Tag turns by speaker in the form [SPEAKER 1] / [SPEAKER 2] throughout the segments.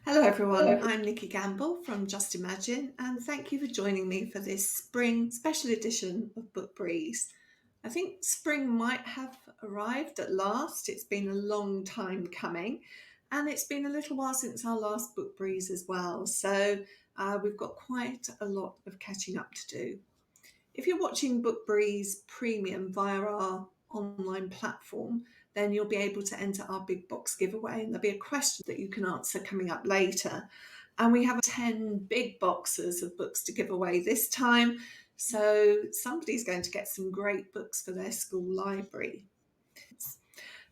[SPEAKER 1] Hello everyone, I'm Nikki Gamble from Just Imagine and thank you for joining me for this spring special edition of Book Breeze. I think spring might have arrived at last. It's been a long time coming and it's been a little while since our last Book Breeze as well. So we've got quite a lot of catching up to do. If you're watching Book Breeze Premium via our online platform, then you'll be able to enter our big box giveaway and there'll be a question that you can answer coming up later. And we have 10 big boxes of books to give away this time. So somebody's going to get some great books for their school library.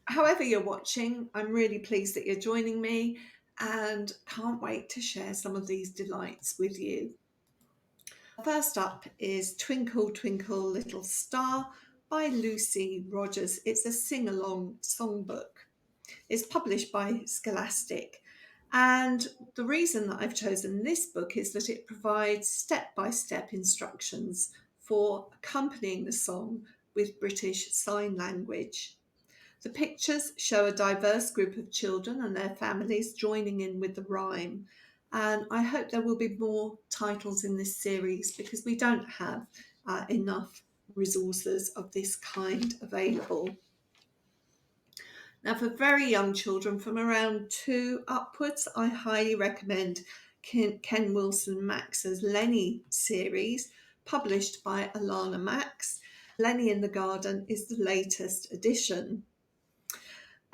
[SPEAKER 1] However you're watching, I'm really pleased that you're joining me and can't wait to share some of these delights with you. First up is Twinkle Twinkle Little Star by Lucy Rogers. It's a sing-along songbook. It's published by Scholastic. And the reason that I've chosen this book is that it provides step-by-step instructions for accompanying the song with British Sign Language. The pictures show a diverse group of children and their families joining in with the rhyme. And I hope there will be more titles in this series because we don't have enough resources of this kind available. Now, for very young children from around 2 upwards, I highly recommend Ken Wilson Max's Lenny series, published by Alana Max. Lenny in the Garden is the latest edition.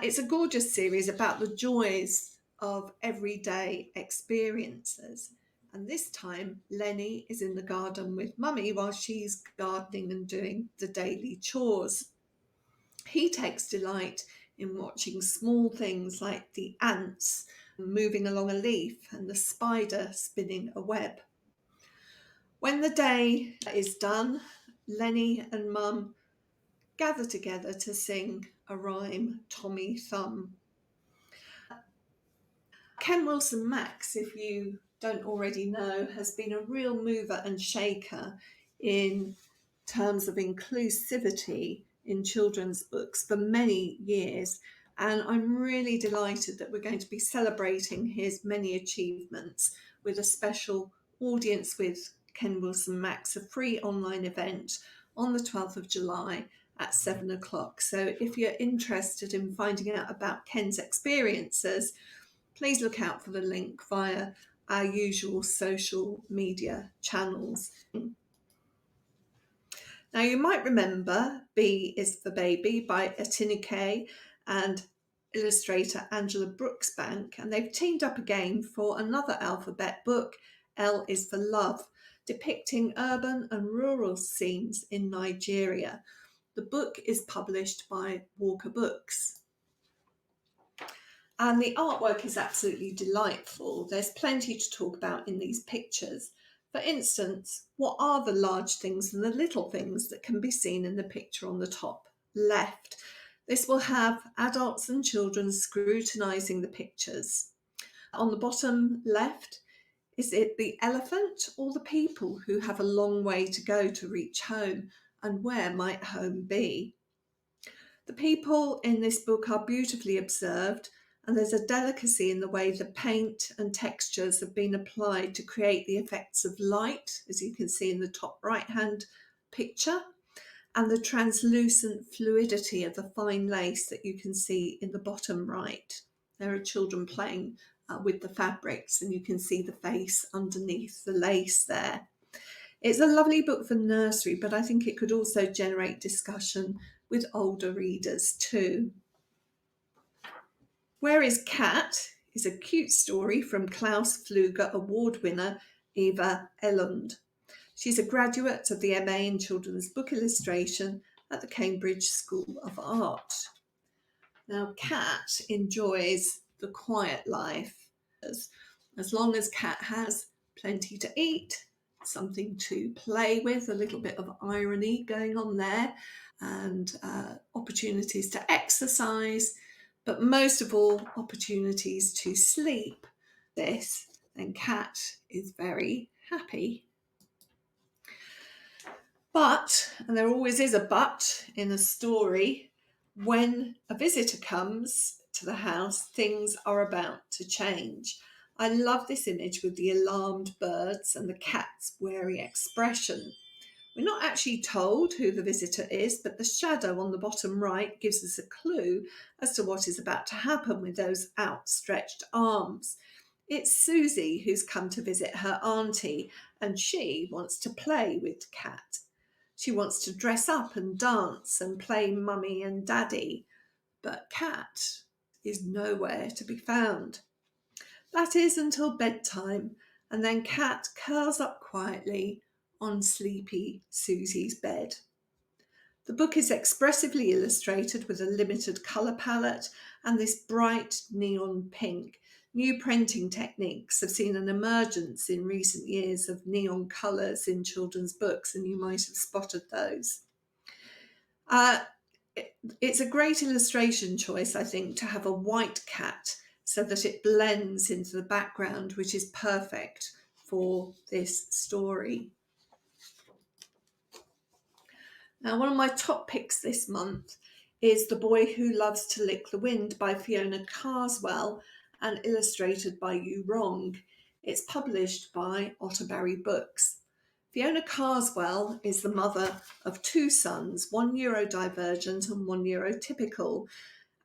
[SPEAKER 1] It's a gorgeous series about the joys of everyday experiences. And this time, Lenny is in the garden with Mummy while she's gardening and doing the daily chores. He takes delight in watching small things like the ants moving along a leaf and the spider spinning a web. When the day is done, Lenny and Mum gather together to sing a rhyme, Tommy Thumb. Ken Wilson Max, if you don't already know, has been a real mover and shaker in terms of inclusivity in children's books for many years. And I'm really delighted that we're going to be celebrating his many achievements with a special Audience with Ken Wilson Max, a free online event on the 12th of July at 7 o'clock. So if you're interested in finding out about Ken's experiences, please look out for the link via our usual social media channels. Now, you might remember B is for Baby by Atinuke and illustrator Angela Brooksbank, and they've teamed up again for another alphabet book, L is for Love, depicting urban and rural scenes in Nigeria. The book is published by Walker Books. And the artwork is absolutely delightful. There's plenty to talk about in these pictures. For instance, what are the large things and the little things that can be seen in the picture on the top left? This will have adults and children scrutinising the pictures. On the bottom left, is it the elephant or the people who have a long way to go to reach home, and where might home be? The people in this book are beautifully observed, and there's a delicacy in the way the paint and textures have been applied to create the effects of light, as you can see in the top right-hand picture, and the translucent fluidity of the fine lace that you can see in the bottom right. There are children playing with the fabrics, and you can see the face underneath the lace there. It's a lovely book for nursery, but I think it could also generate discussion with older readers too. Where is Cat is a cute story from Klaus Pfluger Award winner Eva Elund. She's a graduate of the MA in Children's Book Illustration at the Cambridge School of Art. Now, Cat enjoys the quiet life. As long as Cat has plenty to eat, something to play with, a little bit of irony going on there, and opportunities to exercise, but most of all, opportunities to sleep. This, then Cat is very happy. But, and there always is a but in a story, when a visitor comes to the house, things are about to change. I love this image with the alarmed birds and the cat's wary expression. We're not actually told who the visitor is, but the shadow on the bottom right gives us a clue as to what is about to happen with those outstretched arms. It's Susie who's come to visit her auntie, and she wants to play with Cat. She wants to dress up and dance and play mummy and daddy, but Cat is nowhere to be found. That is until bedtime, and then Cat curls up quietly on sleepy Susie's bed. The book is expressively illustrated with a limited colour palette and this bright neon pink. New printing techniques have seen an emergence in recent years of neon colours in children's books, and you might have spotted those. It's a great illustration choice, I think, to have a white cat so that it blends into the background, which is perfect for this story. Now, one of my top picks this month is The Boy Who Loves to Lick the Wind by Fiona Carswell and illustrated by Yu Rong. It's published by Otterbury Books. Fiona Carswell is the mother of two sons, one neurodivergent and one neurotypical,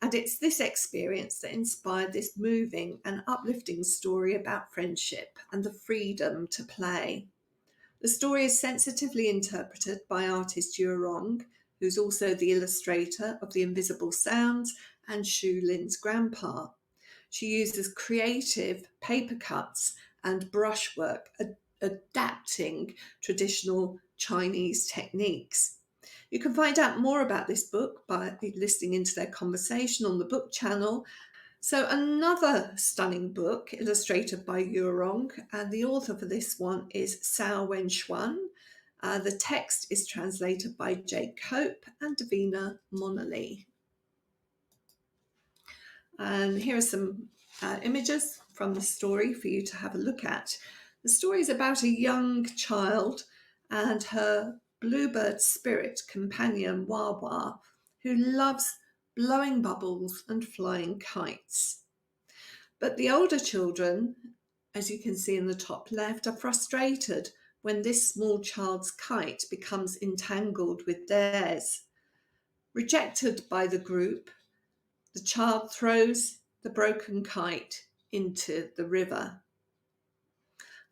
[SPEAKER 1] and it's this experience that inspired this moving and uplifting story about friendship and the freedom to play. The story is sensitively interpreted by artist Yu Rong, who's also the illustrator of The Invisible Sounds and Shu Lin's grandpa. She uses creative paper cuts and brushwork, adapting traditional Chinese techniques. You can find out more about this book by listening into their conversation on the book channel. So another stunning book illustrated by Yu Rong, and the author for this one is Cao Wenxuan. The text is translated by Jake Cope and Davina Monnerly. And here are some images from the story for you to have a look at. The story is about a young child and her bluebird spirit companion Wawa, who loves blowing bubbles and flying kites. But the older children, as you can see in the top left, are frustrated when this small child's kite becomes entangled with theirs. Rejected by the group, the child throws the broken kite into the river.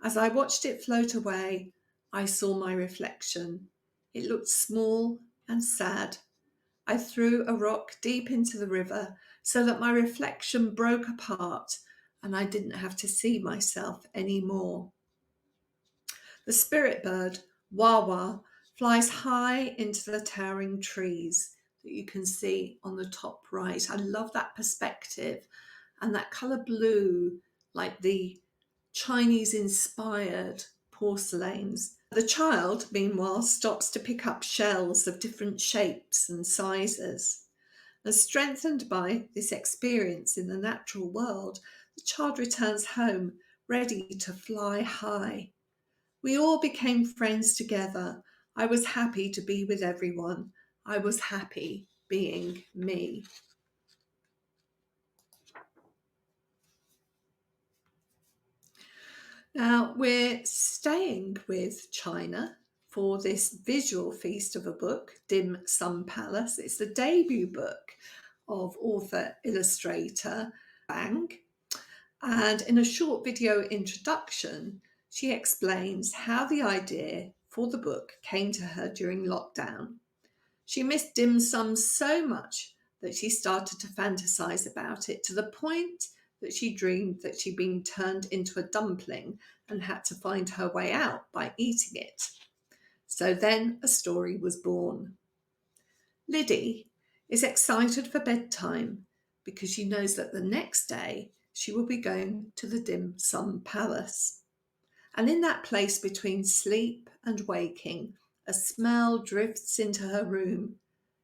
[SPEAKER 1] As I watched it float away, I saw my reflection. It looked small and sad. I threw a rock deep into the river so that my reflection broke apart and I didn't have to see myself anymore. The spirit bird, Wawa, flies high into the towering trees that you can see on the top right. I love that perspective and that colour blue, like the Chinese-inspired porcelains. The child, meanwhile, stops to pick up shells of different shapes and sizes. And strengthened by this experience in the natural world, the child returns home, ready to fly high. We all became friends together. I was happy to be with everyone. I was happy being me. Now, we're staying with China for this visual feast of a book, Dim Sum Palace. It's the debut book of author-illustrator Bang. And in a short video introduction, she explains how the idea for the book came to her during lockdown. She missed dim sum so much that she started to fantasize about it, to the point that she dreamed that she'd been turned into a dumpling and had to find her way out by eating it. So then a story was born. Liddy is excited for bedtime because she knows that the next day she will be going to the Dim Sum Palace. And in that place between sleep and waking, a smell drifts into her room.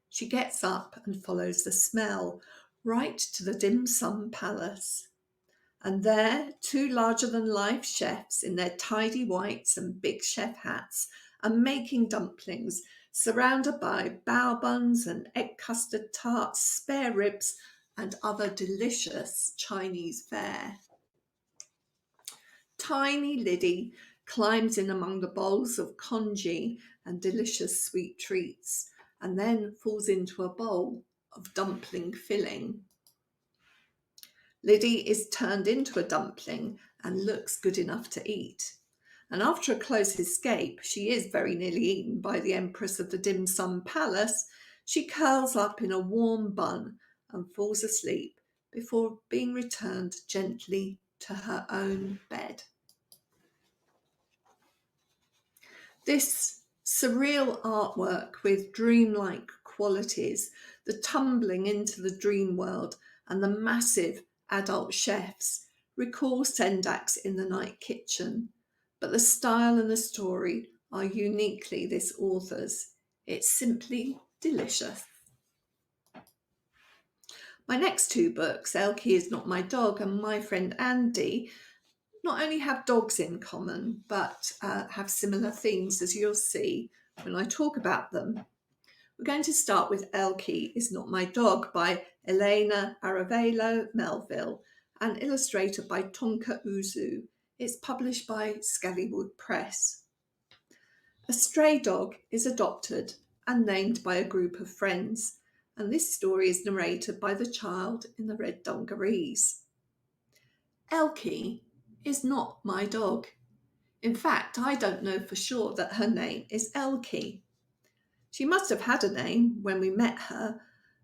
[SPEAKER 1] She gets up and follows the smell right to the Dim Sum Palace. And there, two larger-than-life chefs in their tidy whites and big chef hats are making dumplings, surrounded by bao buns and egg custard tarts, spare ribs, and other delicious Chinese fare. tiny Liddy climbs in among the bowls of congee and delicious sweet treats, and then falls into a bowl of dumpling filling. Liddy is turned into a dumpling and looks good enough to eat. And after a close escape, she is very nearly eaten by the Empress of the Dim Sum Palace. She curls up in a warm bun and falls asleep before being returned gently to her own bed. This surreal artwork with dreamlike qualities, the tumbling into the dream world and the massive adult chefs recall Sendak's In the Night Kitchen, but the style and the story are uniquely this author's. It's simply delicious. My next two books, Elkie Is Not My Dog and My Friend Andy, not only have dogs in common, but have similar themes, as you'll see when I talk about them. We're going to start with Elkie Is Not My Dog by Elena Aravelo Melville and illustrated by Tonka Uzu. It's published by Scallywood Press. A stray dog is adopted and named by a group of friends, and this story is narrated by the child in the red dungarees. Elkie is not my dog. In fact, I don't know for sure that her name is Elkie. She must have had a name when we met her,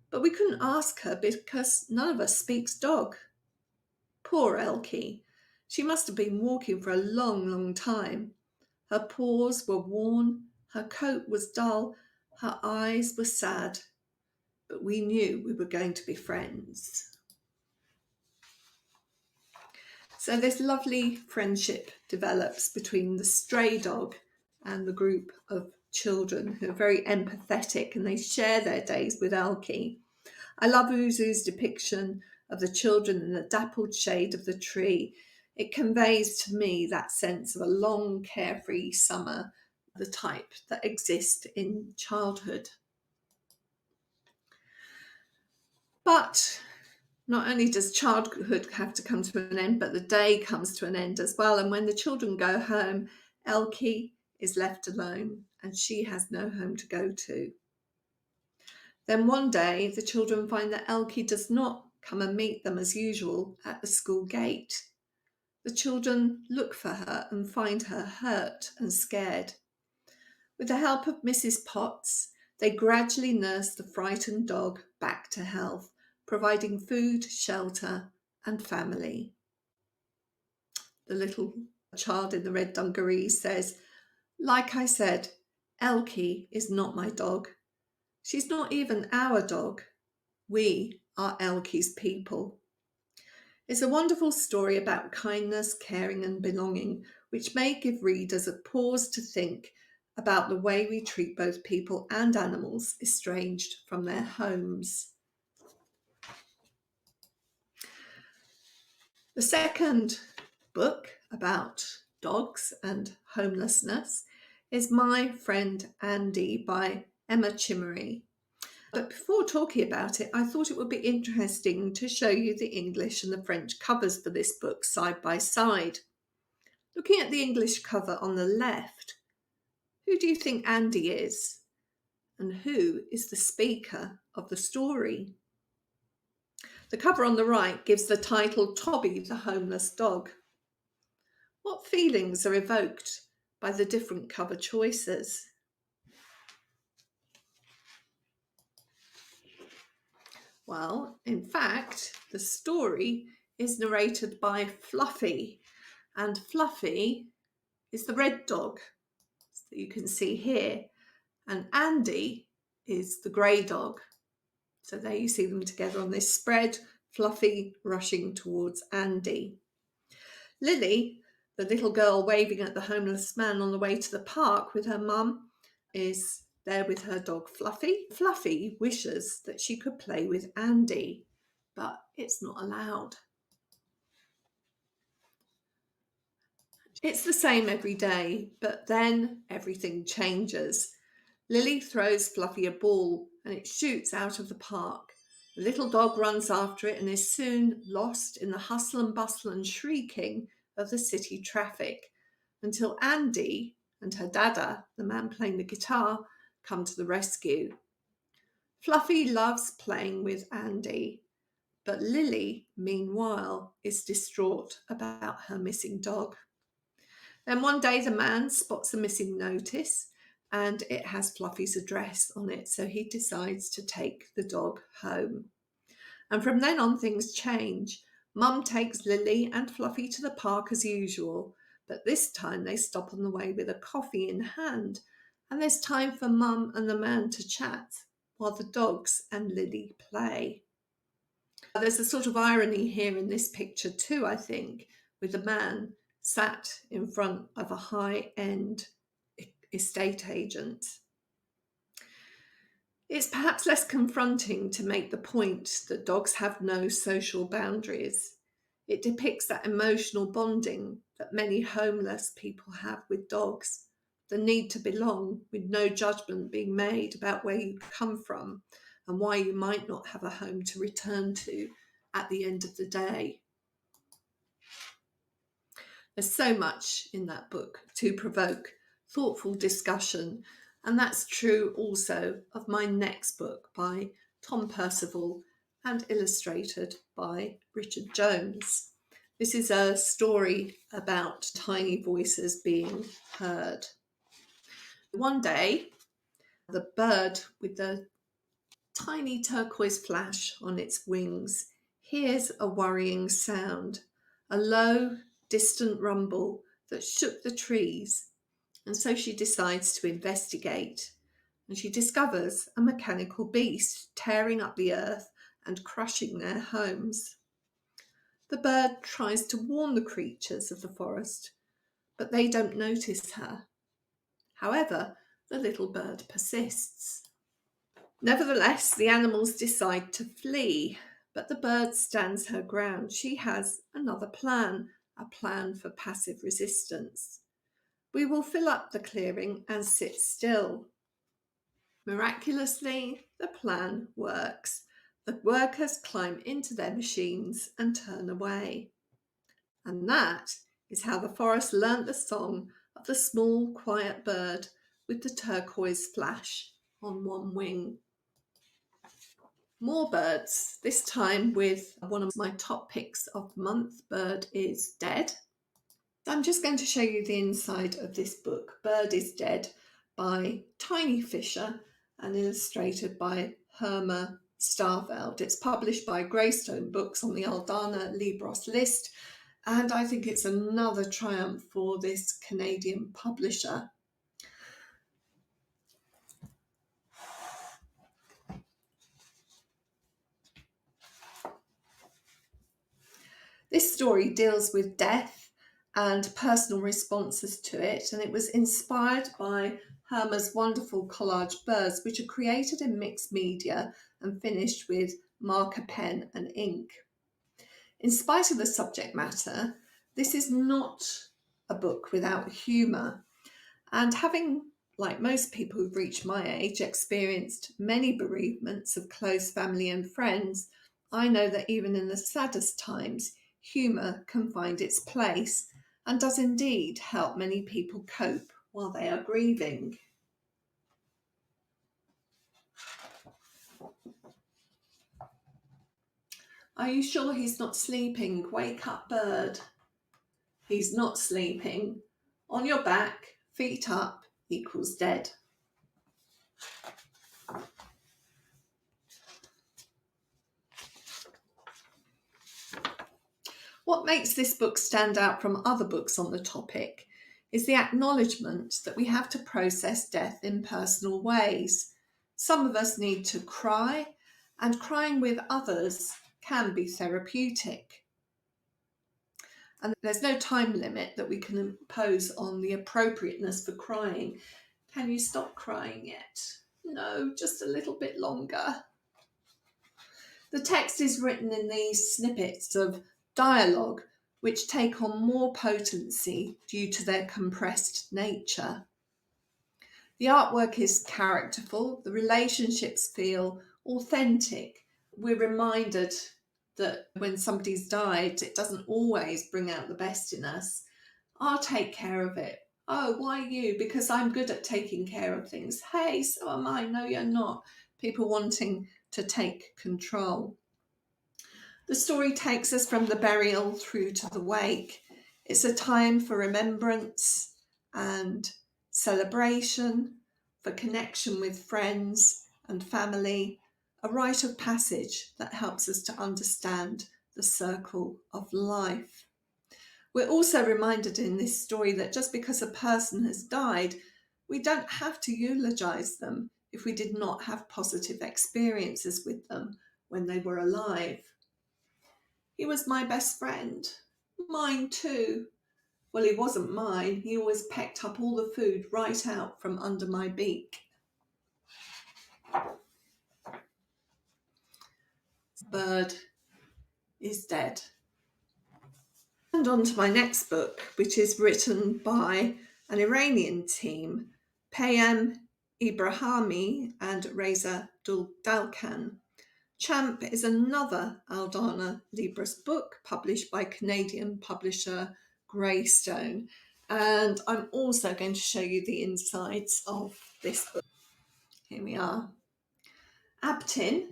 [SPEAKER 1] but we couldn't ask her because none of us speaks dog. Poor Elkie. She must have been walking for a long, long time. Her paws were worn, her coat was dull, her eyes were sad, but we knew we were going to be friends. So this lovely friendship develops between the stray dog and the group of children who are very empathetic, and they share their days with Elkie. I love Uzu's depiction of the children in the dappled shade of the tree. It conveys to me that sense of a long, carefree summer, the type that exists in childhood. But not only does childhood have to come to an end, but the day comes to an end as well. And when the children go home, Elkie is left alone and she has no home to go to. Then one day, the children find that Elkie does not come and meet them as usual at the school gate. The children look for her and find her hurt and scared. With the help of Mrs. Potts, they gradually nurse the frightened dog back to health, providing food, shelter, and family. The little child in the red dungarees says, "Like I said, Elkie is not my dog. She's not even our dog. We are Elkie's people." It's a wonderful story about kindness, caring, and belonging, which may give readers a pause to think about the way we treat both people and animals estranged from their homes. The second book about dogs and homelessness is My Friend Andy by Emma Chimmery. But before talking about it, I thought it would be interesting to show you the English and the French covers for this book side by side. Looking at the English cover on the left, who do you think Andy is? And who is the speaker of the story? The cover on the right gives the title Toby the Homeless Dog. What feelings are evoked by the different cover choices? Well, in fact, the story is narrated by Fluffy, and Fluffy is the red dog that you can see here, and Andy is the grey dog. So there you see them together on this spread, Fluffy rushing towards Andy. Lily, the little girl waving at the homeless man on the way to the park with her mum, is there with her dog Fluffy. Fluffy wishes that she could play with Andy, but it's not allowed. It's the same every day, but then everything changes. Lily throws Fluffy a ball and it shoots out of the park. The little dog runs after it and is soon lost in the hustle and bustle and shrieking of the city traffic until Andy and her dada, the man playing the guitar, come to the rescue. Fluffy loves playing with Andy, but Lily, meanwhile, is distraught about her missing dog. Then one day the man spots a missing notice and it has Fluffy's address on it, so he decides to take the dog home. And from then on, things change. Mum takes Lily and Fluffy to the park as usual, but this time they stop on the way with a coffee in hand, and there's time for Mum and the man to chat while the dogs and Lily play. There's a sort of irony here in this picture too, I think, with the man sat in front of a high-end estate agent. It's perhaps less confronting to make the point that dogs have no social boundaries. It depicts that emotional bonding that many homeless people have with dogs, the need to belong with no judgment being made about where you come from and why you might not have a home to return to at the end of the day. There's so much in that book to provoke thoughtful discussion, and that's true also of my next book by Tom Percival and illustrated by Richard Jones. This is a story about tiny voices being heard. One day, the bird with the tiny turquoise flash on its wings hears a worrying sound, a low, distant rumble that shook the trees, and so she decides to investigate, and she discovers a mechanical beast tearing up the earth and crushing their homes. The bird tries to warn the creatures of the forest, but they don't notice her. However, the little bird persists. Nevertheless, the animals decide to flee, but the bird stands her ground. She has another plan, a plan for passive resistance. We will fill up the clearing and sit still. Miraculously, the plan works. The workers climb into their machines and turn away. And that is how the forest learnt the song of the small, quiet bird with the turquoise flash on one wing. More birds, this time with one of my top picks of the month, Bird is Dead. I'm just going to show you the inside of this book, Bird is Dead, by Tiny Fisher and illustrated by Herma Starveld. It's published by Greystone Books on the Aldana Libros list, and I think it's another triumph for this Canadian publisher. This story deals with death and personal responses to it, and it was inspired by Herma's wonderful collage birds, which are created in mixed media and finished with marker pen and ink. In spite of the subject matter, this is not a book without humour, and having, like most people who've reached my age, experienced many bereavements of close family and friends, I know that even in the saddest times, humour can find its place and does indeed help many people cope while they are grieving. Are you sure he's not sleeping? Wake up, bird. He's not sleeping. On your back, feet up, equals dead. What makes this book stand out from other books on the topic is the acknowledgement that we have to process death in personal ways. Some of us need to cry, and crying with others can be therapeutic. And there's no time limit that we can impose on the appropriateness for crying. Can you stop crying yet? No, just a little bit longer. The text is written in these snippets of dialogue which take on more potency due to their compressed nature. The artwork is characterful, the relationships feel authentic. We're reminded that when somebody's died, it doesn't always bring out the best in us. I'll take care of it. Oh, why you? Because I'm good at taking care of things. Hey, so am I. No, you're not. People wanting to take control. The story takes us from the burial through to the wake. It's a time for remembrance and celebration, for connection with friends and family, a rite of passage that helps us to understand the circle of life. We're also reminded in this story that just because a person has died, we don't have to eulogize them if we did not have positive experiences with them when they were alive. He was my best friend. Mine too. Well, he wasn't mine. He always pecked up all the food right out from under my beak. Bird is dead. And on to my next book, which is written by an Iranian team, Payam Ibrahimi and Reza Dalkan. Champ is another Aldana Libras book published by Canadian publisher Greystone. And I'm also going to show you the insides of this book. Here we are. Abtin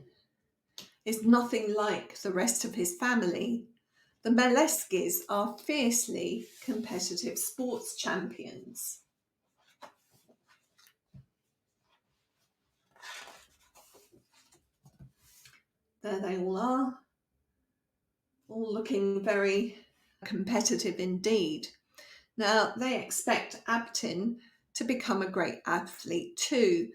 [SPEAKER 1] is nothing like the rest of his family. The Meleskis are fiercely competitive sports champions. There they all are, all looking very competitive indeed. Now, they expect Abtin to become a great athlete too,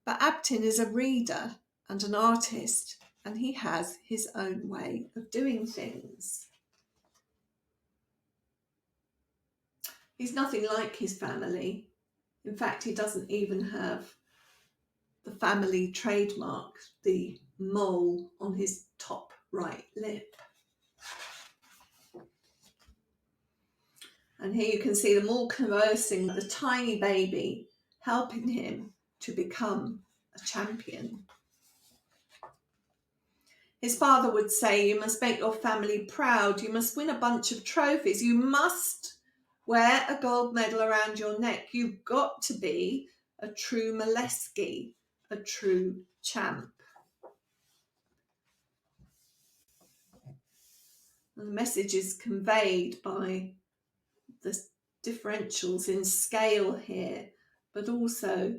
[SPEAKER 1] but Abtin is a reader and an artist, and he has his own way of doing things. He's nothing like his family. In fact, he doesn't even have the family trademark, the mole on his top right lip. And here you can see them all conversing, the tiny baby helping him to become a champion. His father would say, you must make your family proud, you must win a bunch of trophies, you must wear a gold medal around your neck, you've got to be a true Maleski, a true champ. And the message is conveyed by the differentials in scale here, but also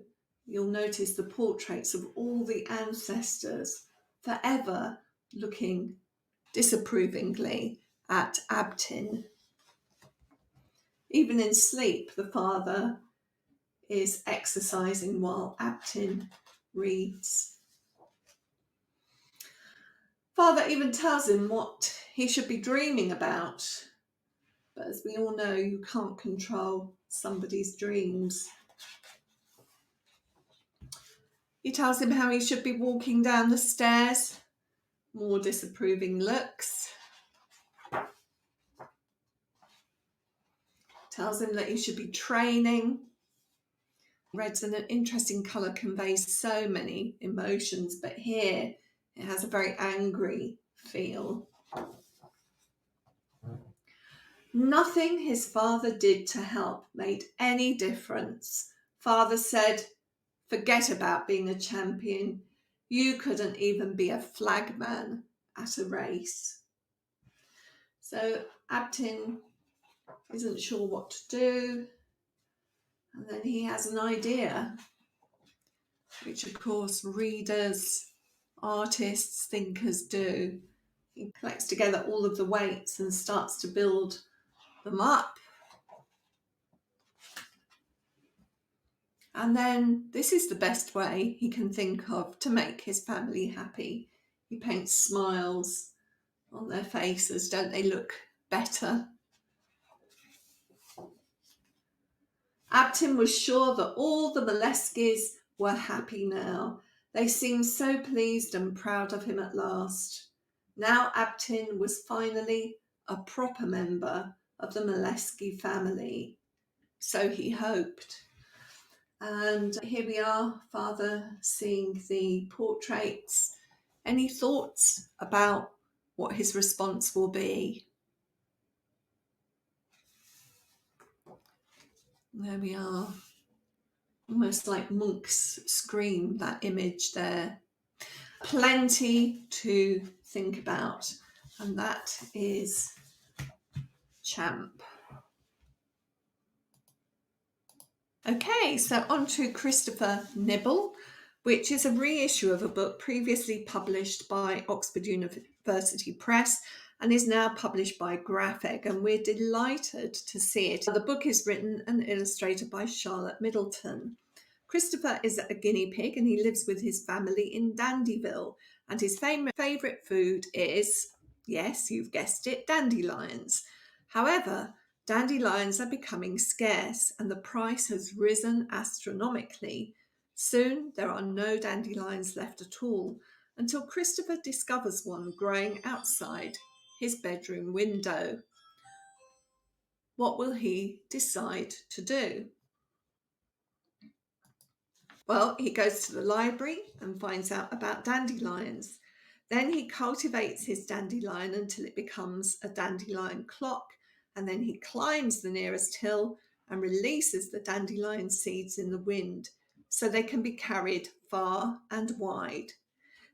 [SPEAKER 1] you'll notice the portraits of all the ancestors forever looking disapprovingly at Abtin. Even in sleep, the father is exercising while Abtin reads. Father even tells him what he should be dreaming about. But as we all know, you can't control somebody's dreams. He tells him how he should be walking down the stairs. More disapproving looks. Tells him that he should be training. Red's an interesting colour, conveys so many emotions, but here it has a very angry feel. Nothing his father did to help made any difference. Father said, forget about being a champion. You couldn't even be a flagman at a race. So Abtin isn't sure what to do. And then he has an idea, which of course readers, artists, thinkers do. He collects together all of the weights and starts to build them up. And then this is the best way he can think of to make his family happy. He paints smiles on their faces. Don't they look better? Abtin was sure that all the Maleskis were happy now. They seemed so pleased and proud of him at last. Now Abtin was finally a proper member of the Maleski family. So he hoped. And here we are, Father seeing the portraits. Any thoughts about what his response will be. There we are. Almost like Monk's Scream, that image there. Plenty to think about, and that is Champ. Okay, so on to Christopher Nibble, which is a reissue of a book previously published by Oxford University Press and is now published by Graphic, and we're delighted to see it. The book is written and illustrated by Charlotte Middleton. Christopher is a guinea pig and he lives with his family in Dandyville, and his favourite food is, yes, you've guessed it, dandelions. However, dandelions are becoming scarce and the price has risen astronomically. Soon there are no dandelions left at all until Christopher discovers one growing outside his bedroom window. What will he decide to do? Well, he goes to the library and finds out about dandelions. Then he cultivates his dandelion until it becomes a dandelion clock, and then he climbs the nearest hill and releases the dandelion seeds in the wind so they can be carried far and wide.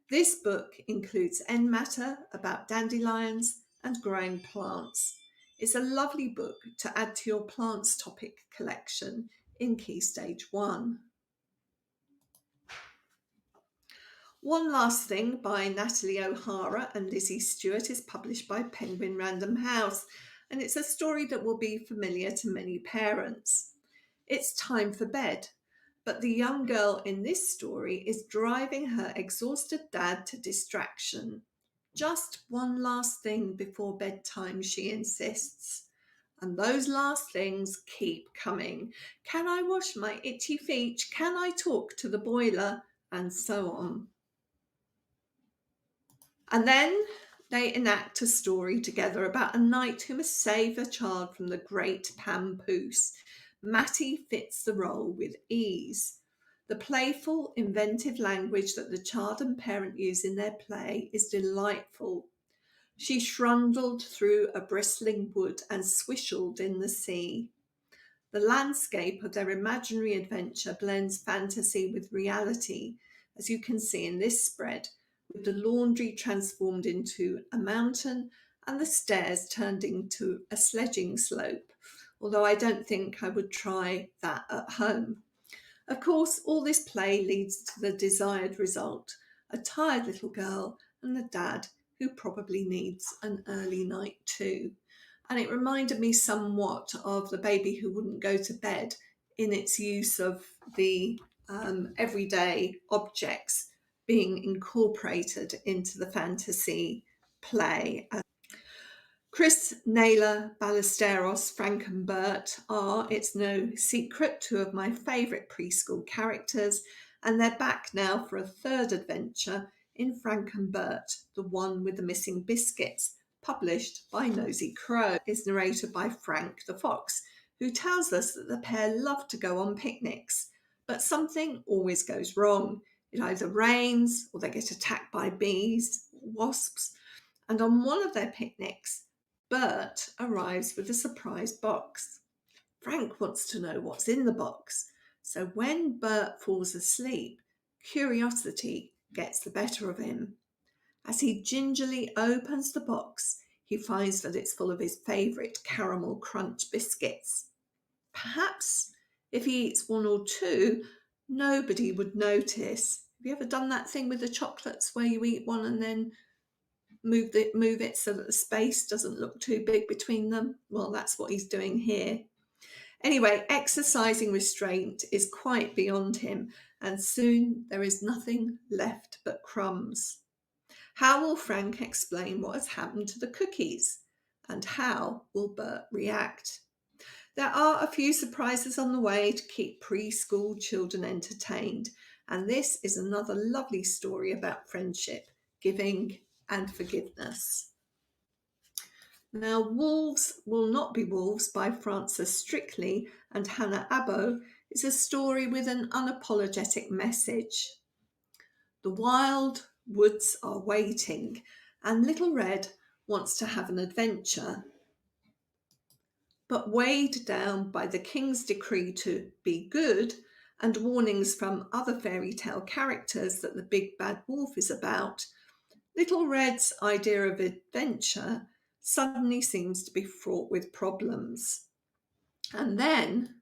[SPEAKER 1] This book includes end matter about dandelions and growing plants. It's a lovely book to add to your plants topic collection in Key Stage 1. One Last Thing by Natalie O'Hara and Lizzie Stewart is published by Penguin Random House, and it's a story that will be familiar to many parents. It's time for bed, but the young girl in this story is driving her exhausted dad to distraction. Just one last thing before bedtime, she insists. And those last things keep coming. Can I wash my itchy feet? Can I talk to the boiler? And so on. And then they enact a story together about a knight who must save a child from the great Papoose. Mattie fits the role with ease. The playful, inventive language that the child and parent use in their play is delightful. She shrundled through a bristling wood and swishled in the sea. The landscape of their imaginary adventure blends fantasy with reality, as you can see in this spread, with the laundry transformed into a mountain and the stairs turned into a sledging slope, although I don't think I would try that at home. Of course, all this play leads to the desired result, a tired little girl and a dad who probably needs an early night too. And it reminded me somewhat of The Baby Who Wouldn't Go to Bed in its use of the everyday objects being incorporated into the fantasy play. Chris, Naylor, Ballesteros, Frank and Bert are, it's no secret, two of my favourite preschool characters, and they're back now for a third adventure in Frank and Bert, the one with the missing biscuits, published by Nosy Crow. Is narrated by Frank the Fox, who tells us that the pair love to go on picnics, but something always goes wrong. It either rains or they get attacked by bees, wasps, and on one of their picnics, Bert arrives with a surprise box. Frank wants to know what's in the box, so when Bert falls asleep, curiosity gets the better of him. As he gingerly opens the box, he finds that it's full of his favourite caramel crunch biscuits. Perhaps if he eats one or two, nobody would notice. Have you ever done that thing with the chocolates where you eat one and then move it so that the space doesn't look too big between them? Well, that's what he's doing here. Anyway, exercising restraint is quite beyond him, and soon there is nothing left but crumbs. How will Frank explain what has happened to the cookies? And how will Bert react? There are a few surprises on the way to keep preschool children entertained, and this is another lovely story about friendship, giving and forgiveness. Now, Wolves Will Not Be Wolves by Frances Strictly and Hannah Abbo is a story with an unapologetic message. The wild woods are waiting, and Little Red wants to have an adventure. But weighed down by the king's decree to be good and warnings from other fairy tale characters that the big bad wolf is about, Little Red's idea of adventure suddenly seems to be fraught with problems. And then,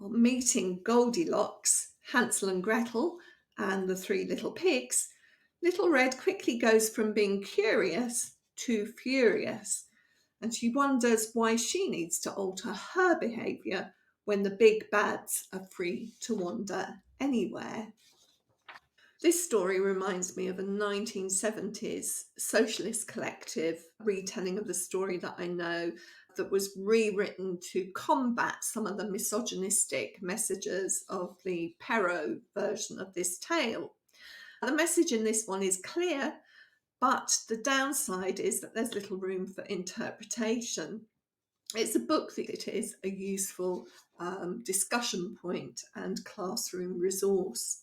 [SPEAKER 1] on meeting Goldilocks, Hansel and Gretel, and the three little pigs, Little Red quickly goes from being curious to furious, and she wonders why she needs to alter her behaviour when the big bads are free to wander anywhere. This story reminds me of a 1970s socialist collective retelling of the story that I know that was rewritten to combat some of the misogynistic messages of the Perrault version of this tale. The message in this one is clear, but the downside is that there's little room for interpretation. It's a book that it is a useful discussion point and classroom resource.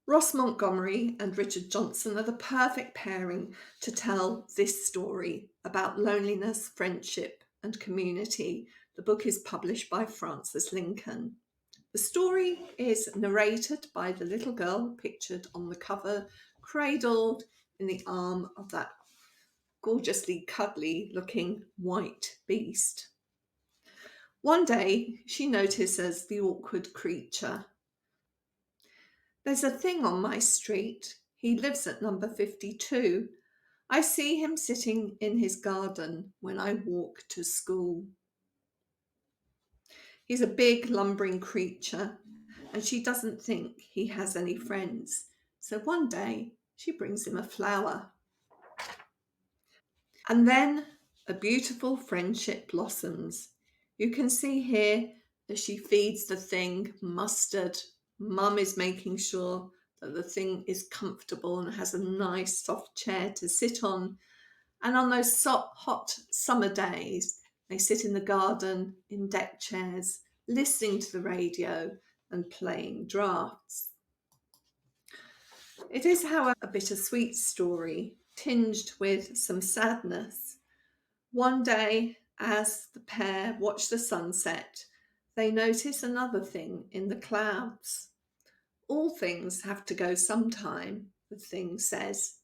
[SPEAKER 1] Ross Montgomery and Richard Johnson are the perfect pairing to tell this story about loneliness, friendship, and community. The book is published by Frances Lincoln. The story is narrated by the little girl pictured on the cover, cradled in the arm of that gorgeously cuddly looking white beast. One day she notices the awkward creature. There's a thing on my street. He lives at number 52. I see him sitting in his garden when I walk to school. He's a big lumbering creature, and she doesn't think he has any friends. So one day she brings him a flower. And then a beautiful friendship blossoms. You can see here that she feeds the thing mustard. Mum is making sure that the thing is comfortable and has a nice soft chair to sit on. And on those hot summer days, they sit in the garden in deck chairs, listening to the radio and playing drafts. It is, however, a bittersweet story, tinged with some sadness. One day, as the pair watch the sunset, they notice another thing in the clouds. All things have to go sometime, the thing says.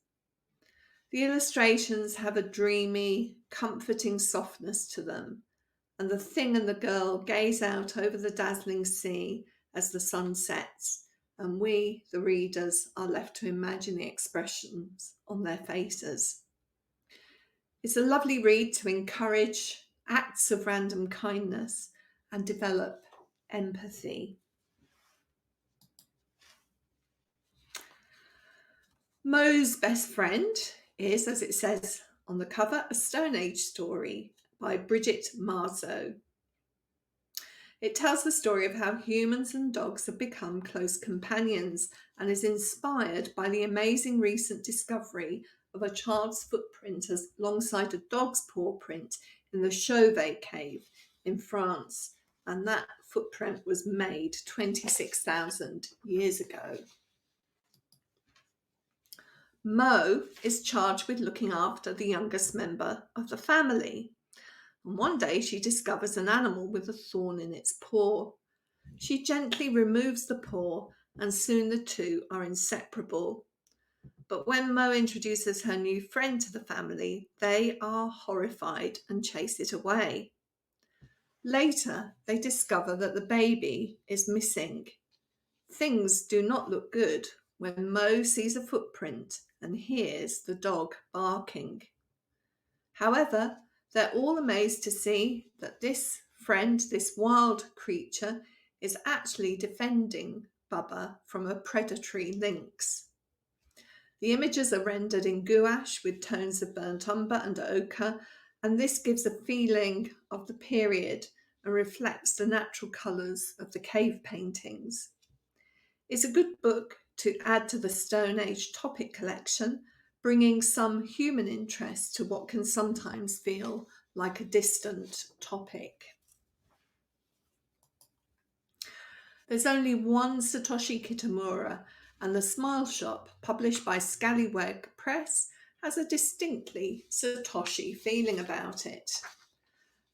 [SPEAKER 1] The illustrations have a dreamy, comforting softness to them, and the thing and the girl gaze out over the dazzling sea as the sun sets, and we, the readers, are left to imagine the expressions on their faces. It's a lovely read to encourage acts of random kindness and develop empathy. Mo's best friend is, as it says on the cover, a Stone Age story by Bridget Marceau. It tells the story of how humans and dogs have become close companions and is inspired by the amazing recent discovery of a child's footprint alongside a dog's paw print in the Chauvet cave in France. And that footprint was made 26,000 years ago. Mo is charged with looking after the youngest member of the family. And one day she discovers an animal with a thorn in its paw. She gently removes the paw, and soon the two are inseparable. But when Mo introduces her new friend to the family, they are horrified and chase it away. Later, they discover that the baby is missing. Things do not look good when Mo sees a footprint and hears the dog barking. However, they're all amazed to see that this friend, this wild creature, is actually defending Bubba from a predatory lynx. The images are rendered in gouache with tones of burnt umber and ochre, and this gives a feeling of the period and reflects the natural colours of the cave paintings. It's a good book to add to the Stone Age topic collection, bringing some human interest to what can sometimes feel like a distant topic. There's only one Satoshi Kitamura, And The Smile Shop, published by Scallywag Press, has a distinctly Satoshi feeling about it.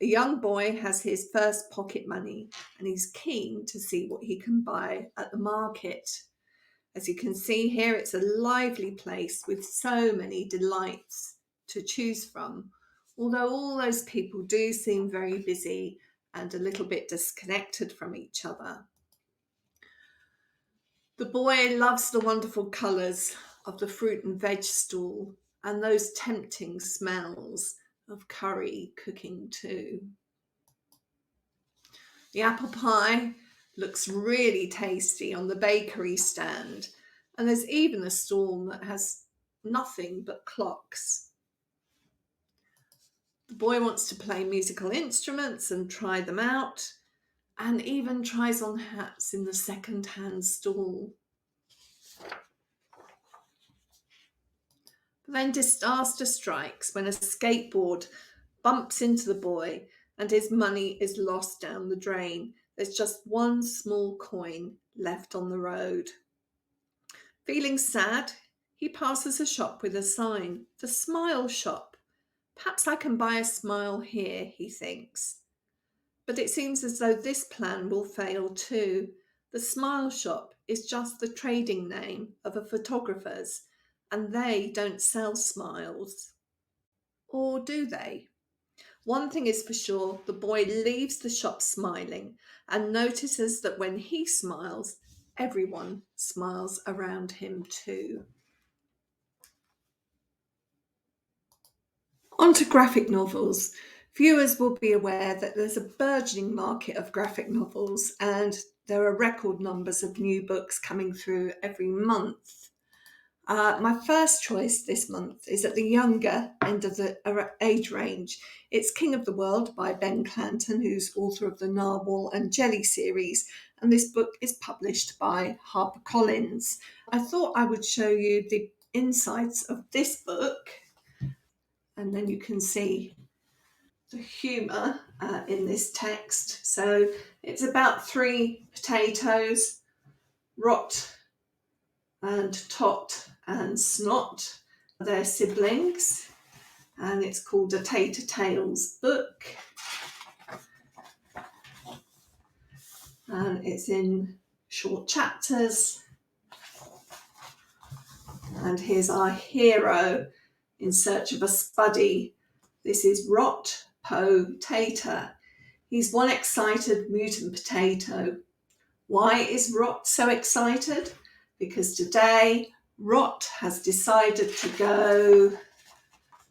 [SPEAKER 1] A young boy has his first pocket money and he's keen to see what he can buy at the market. As you can see here, it's a lively place with so many delights to choose from, although all those people do seem very busy and a little bit disconnected from each other. The boy loves the wonderful colours of the fruit and veg stall and those tempting smells of curry cooking too. The apple pie looks really tasty on the bakery stand, and there's even a stall that has nothing but clocks. The boy wants to play musical instruments and try them out, and even tries on hats in the second-hand stall. But then disaster strikes when a skateboard bumps into the boy and his money is lost down the drain. There's just one small coin left on the road. Feeling sad, he passes a shop with a sign, "The Smile Shop." Perhaps I can buy a smile here, he thinks. But it seems as though this plan will fail too. The Smile Shop is just the trading name of a photographer's, and they don't sell smiles. Or do they? One thing is for sure, the boy leaves the shop smiling and notices that when he smiles, everyone smiles around him too. On to graphic novels. Viewers will be aware that there's a burgeoning market of graphic novels and there are record numbers of new books coming through every month. My first choice this month is at the younger end of the age range. It's King of the World by Ben Clanton, who's author of the Narwhal and Jelly series, and this book is published by HarperCollins. I thought I would show you the insides of this book, and then you can see the humour in this text. So it's about three potatoes, Rot and Tot and Snot. They're siblings, and it's called a Tater Tales book. And it's in short chapters. And here's our hero in search of a spuddy. This is Rot Potato. He's one excited mutant potato. Why is Rot so excited? Because today Rot has decided to go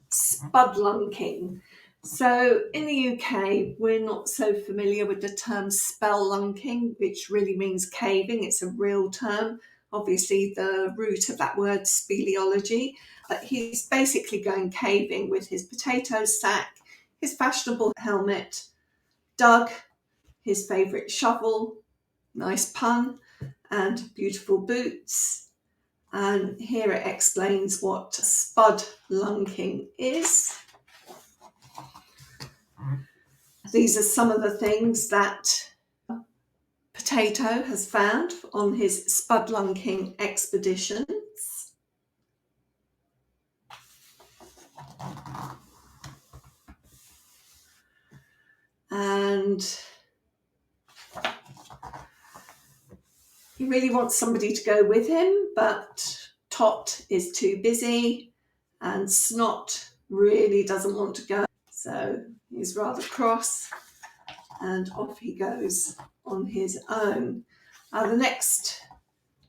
[SPEAKER 1] spudlunking. So in the UK, we're not so familiar with the term spelunking, which really means caving. It's a real term. Obviously, the root of that word, speleology. But he's basically going caving with his potato sack, his fashionable helmet, Doug, his favourite shovel, nice pun, and beautiful boots. And here it explains what spudlunking is. These are some of the things that Potato has found on his spudlunking expeditions. And he really wants somebody to go with him, but Tot is too busy and Snot really doesn't want to go. So he's rather cross and off he goes on his own. The next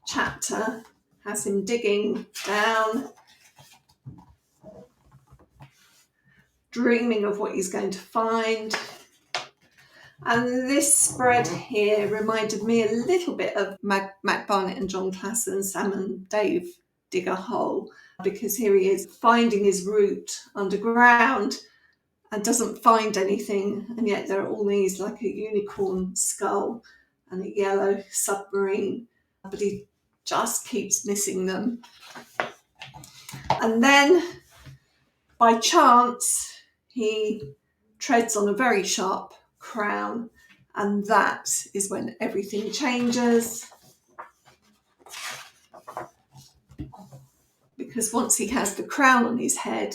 [SPEAKER 1] chapter has him digging down, dreaming of what he's going to find. And this spread here reminded me a little bit of Mac Barnett and John Classen's Sam and Dave Dig a Hole, because here he is finding his route underground and doesn't find anything, and yet there are all these, like a unicorn skull and a yellow submarine, but he just keeps missing them. And then by chance he treads on a very sharp crown, and that is when everything changes. because once he has the crown on his head,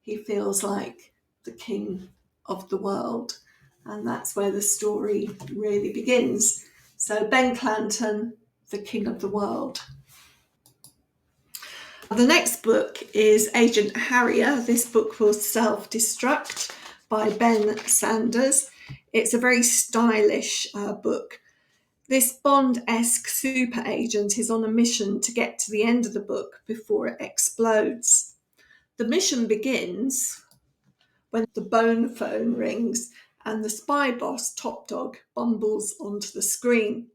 [SPEAKER 1] he feels like the king of the world. And that's where the story really begins. So Ben Clanton, the king of the world. The next book is Agent Harrier. This book will self-destruct by Ben Sanders. It's a very stylish book. This Bond-esque super agent is on a mission to get to the end of the book before it explodes. The mission begins when the bone phone rings and the spy boss, Top Dog, bumbles onto the screen.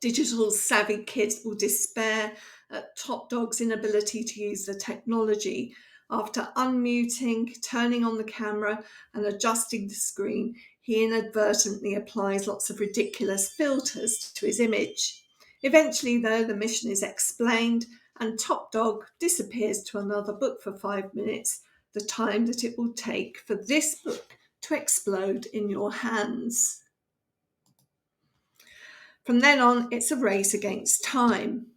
[SPEAKER 1] Digital savvy kids will despair at Top Dog's inability to use the technology. After unmuting, turning on the camera and adjusting the screen, he inadvertently applies lots of ridiculous filters to his image. Eventually, though, the mission is explained and Top Dog disappears to another book for 5 minutes, the time that it will take for this book to explode in your hands. From then on, it's a race against time.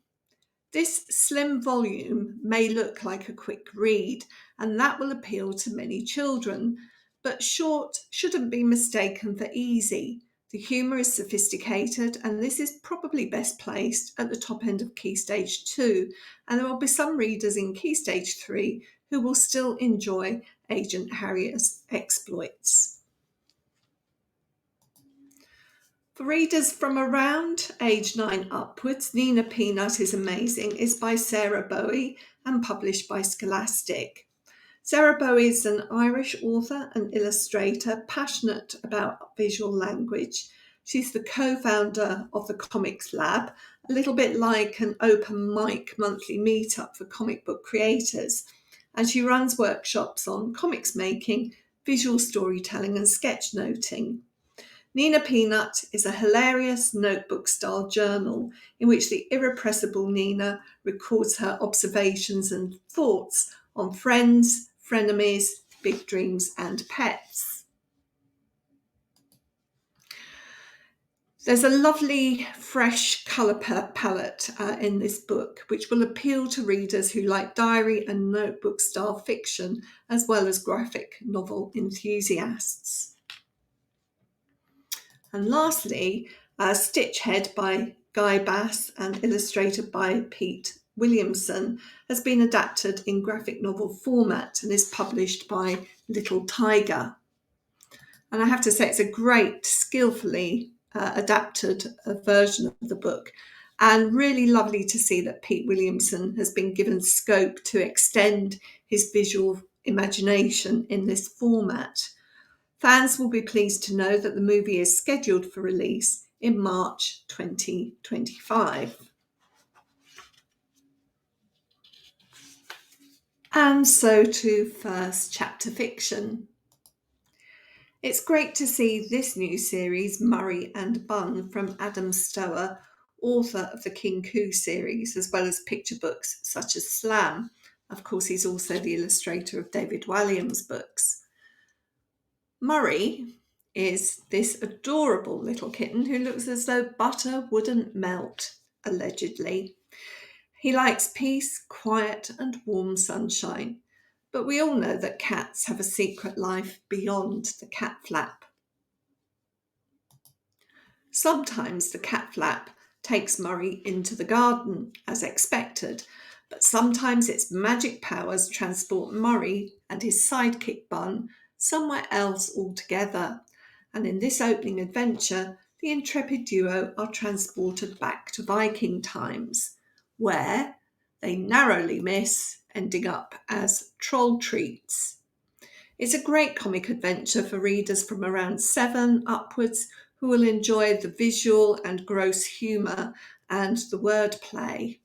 [SPEAKER 1] This slim volume may look like a quick read, and that will appeal to many children, but short shouldn't be mistaken for easy. The humour is sophisticated, and this is probably best placed at the top end of Key Stage 2, and there will be some readers in Key Stage 3 who will still enjoy Agent Harrier's exploits. For readers from around age 9 upwards, Nina Peanut is Amazing is by Sarah Bowie and published by Scholastic. Sarah Bowie is an Irish author and illustrator passionate about visual language. She's the co-founder of the Comics Lab, a little bit like an open mic monthly meetup for comic book creators, and she runs workshops on comics making, visual storytelling and sketchnoting. Nina Peanut is a hilarious notebook-style journal in which the irrepressible Nina records her observations and thoughts on friends, frenemies, big dreams and pets. There's a lovely fresh colour palette in this book, which will appeal to readers who like diary and notebook-style fiction, as well as graphic novel enthusiasts. And lastly, Stitchhead by Guy Bass and illustrated by Pete Williamson has been adapted in graphic novel format and is published by Little Tiger. And I have to say it's a great, skillfully adapted version of the book, and really lovely to see that Pete Williamson has been given scope to extend his visual imagination in this format. Fans will be pleased to know that the movie is scheduled for release in March 2025. And so to first chapter fiction. It's great to see this new series, Murray and Bunn, from Adam Stower, author of the King Koo series, as well as picture books such as Slam. Of course, he's also the illustrator of David Walliams' books. Murray is this adorable little kitten who looks as though butter wouldn't melt, allegedly. He likes peace, quiet and warm sunshine, but we all know that cats have a secret life beyond the cat flap. Sometimes the cat flap takes Murray into the garden, as expected, but sometimes its magic powers transport Murray and his sidekick Bun somewhere else altogether, and in this opening adventure, the intrepid duo are transported back to Viking times, where they narrowly miss ending up as troll treats. It's a great comic adventure for readers from around 7 upwards who will enjoy the visual and gross humour and the wordplay.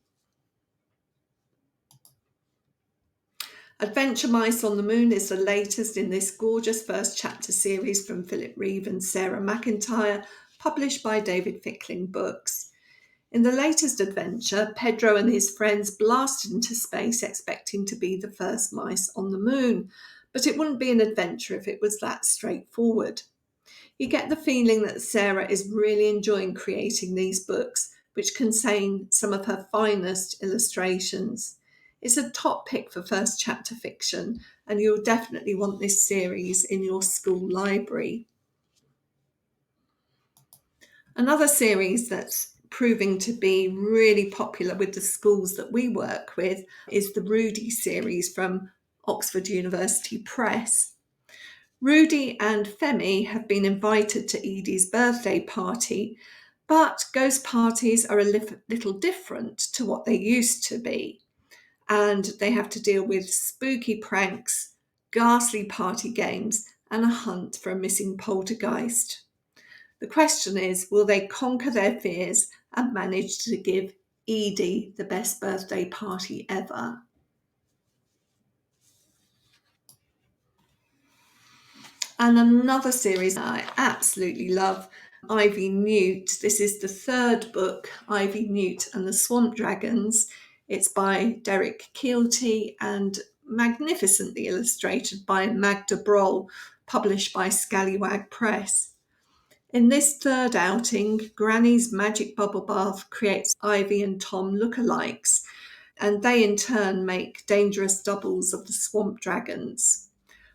[SPEAKER 1] Adventure Mice on the Moon is the latest in this gorgeous first chapter series from Philip Reeve and Sarah McIntyre, published by David Fickling Books. In the latest adventure, Pedro and his friends blasted into space expecting to be the first mice on the moon, but it wouldn't be an adventure if it was that straightforward. You get the feeling that Sarah is really enjoying creating these books, which contain some of her finest illustrations. It's a top pick for first chapter fiction, and you'll definitely want this series in your school library. Another series that's proving to be really popular with the schools that we work with is the Rudy series from Oxford University Press. Rudy and Femi have been invited to Edie's birthday party, but ghost parties are a little different to what they used to be, and they have to deal with spooky pranks, ghastly party games, and a hunt for a missing poltergeist. The question is, will they conquer their fears and manage to give Edie the best birthday party ever? And another series I absolutely love, Ivy Newt. This is the third book, Ivy Newt and the Swamp Dragons. It's by Derek Keelty and magnificently illustrated by Magda Broll, published by Scallywag Press. In this third outing, Granny's magic bubble bath creates Ivy and Tom lookalikes, and they in turn make dangerous doubles of the swamp dragons.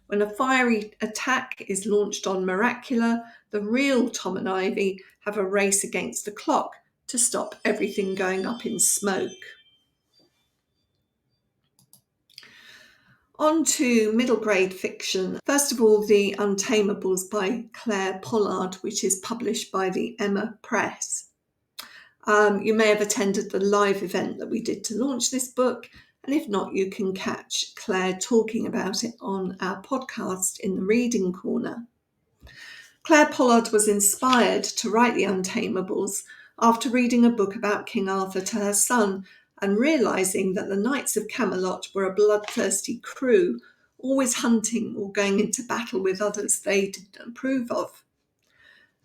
[SPEAKER 1] When a fiery attack is launched on Miracula, the real Tom and Ivy have a race against the clock to stop everything going up in smoke. On to middle grade fiction. First of all, The Untamables by Claire Pollard, which is published by the Emma Press. You may have attended the live event that we did to launch this book, and if not, you can catch Claire talking about it on our podcast in the Reading Corner. Claire Pollard was inspired to write The Untamables after reading a book about King Arthur to her son and realising that the Knights of Camelot were a bloodthirsty crew, always hunting or going into battle with others they didn't approve of.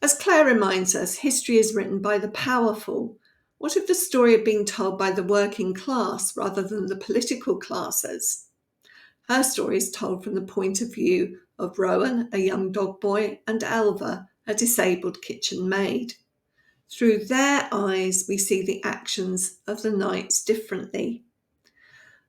[SPEAKER 1] As Claire reminds us, history is written by the powerful. What if the story had been told by the working class rather than the political classes? Her story is told from the point of view of Rowan, a young dog boy, and Elva, a disabled kitchen maid. Through their eyes, we see the actions of the knights differently.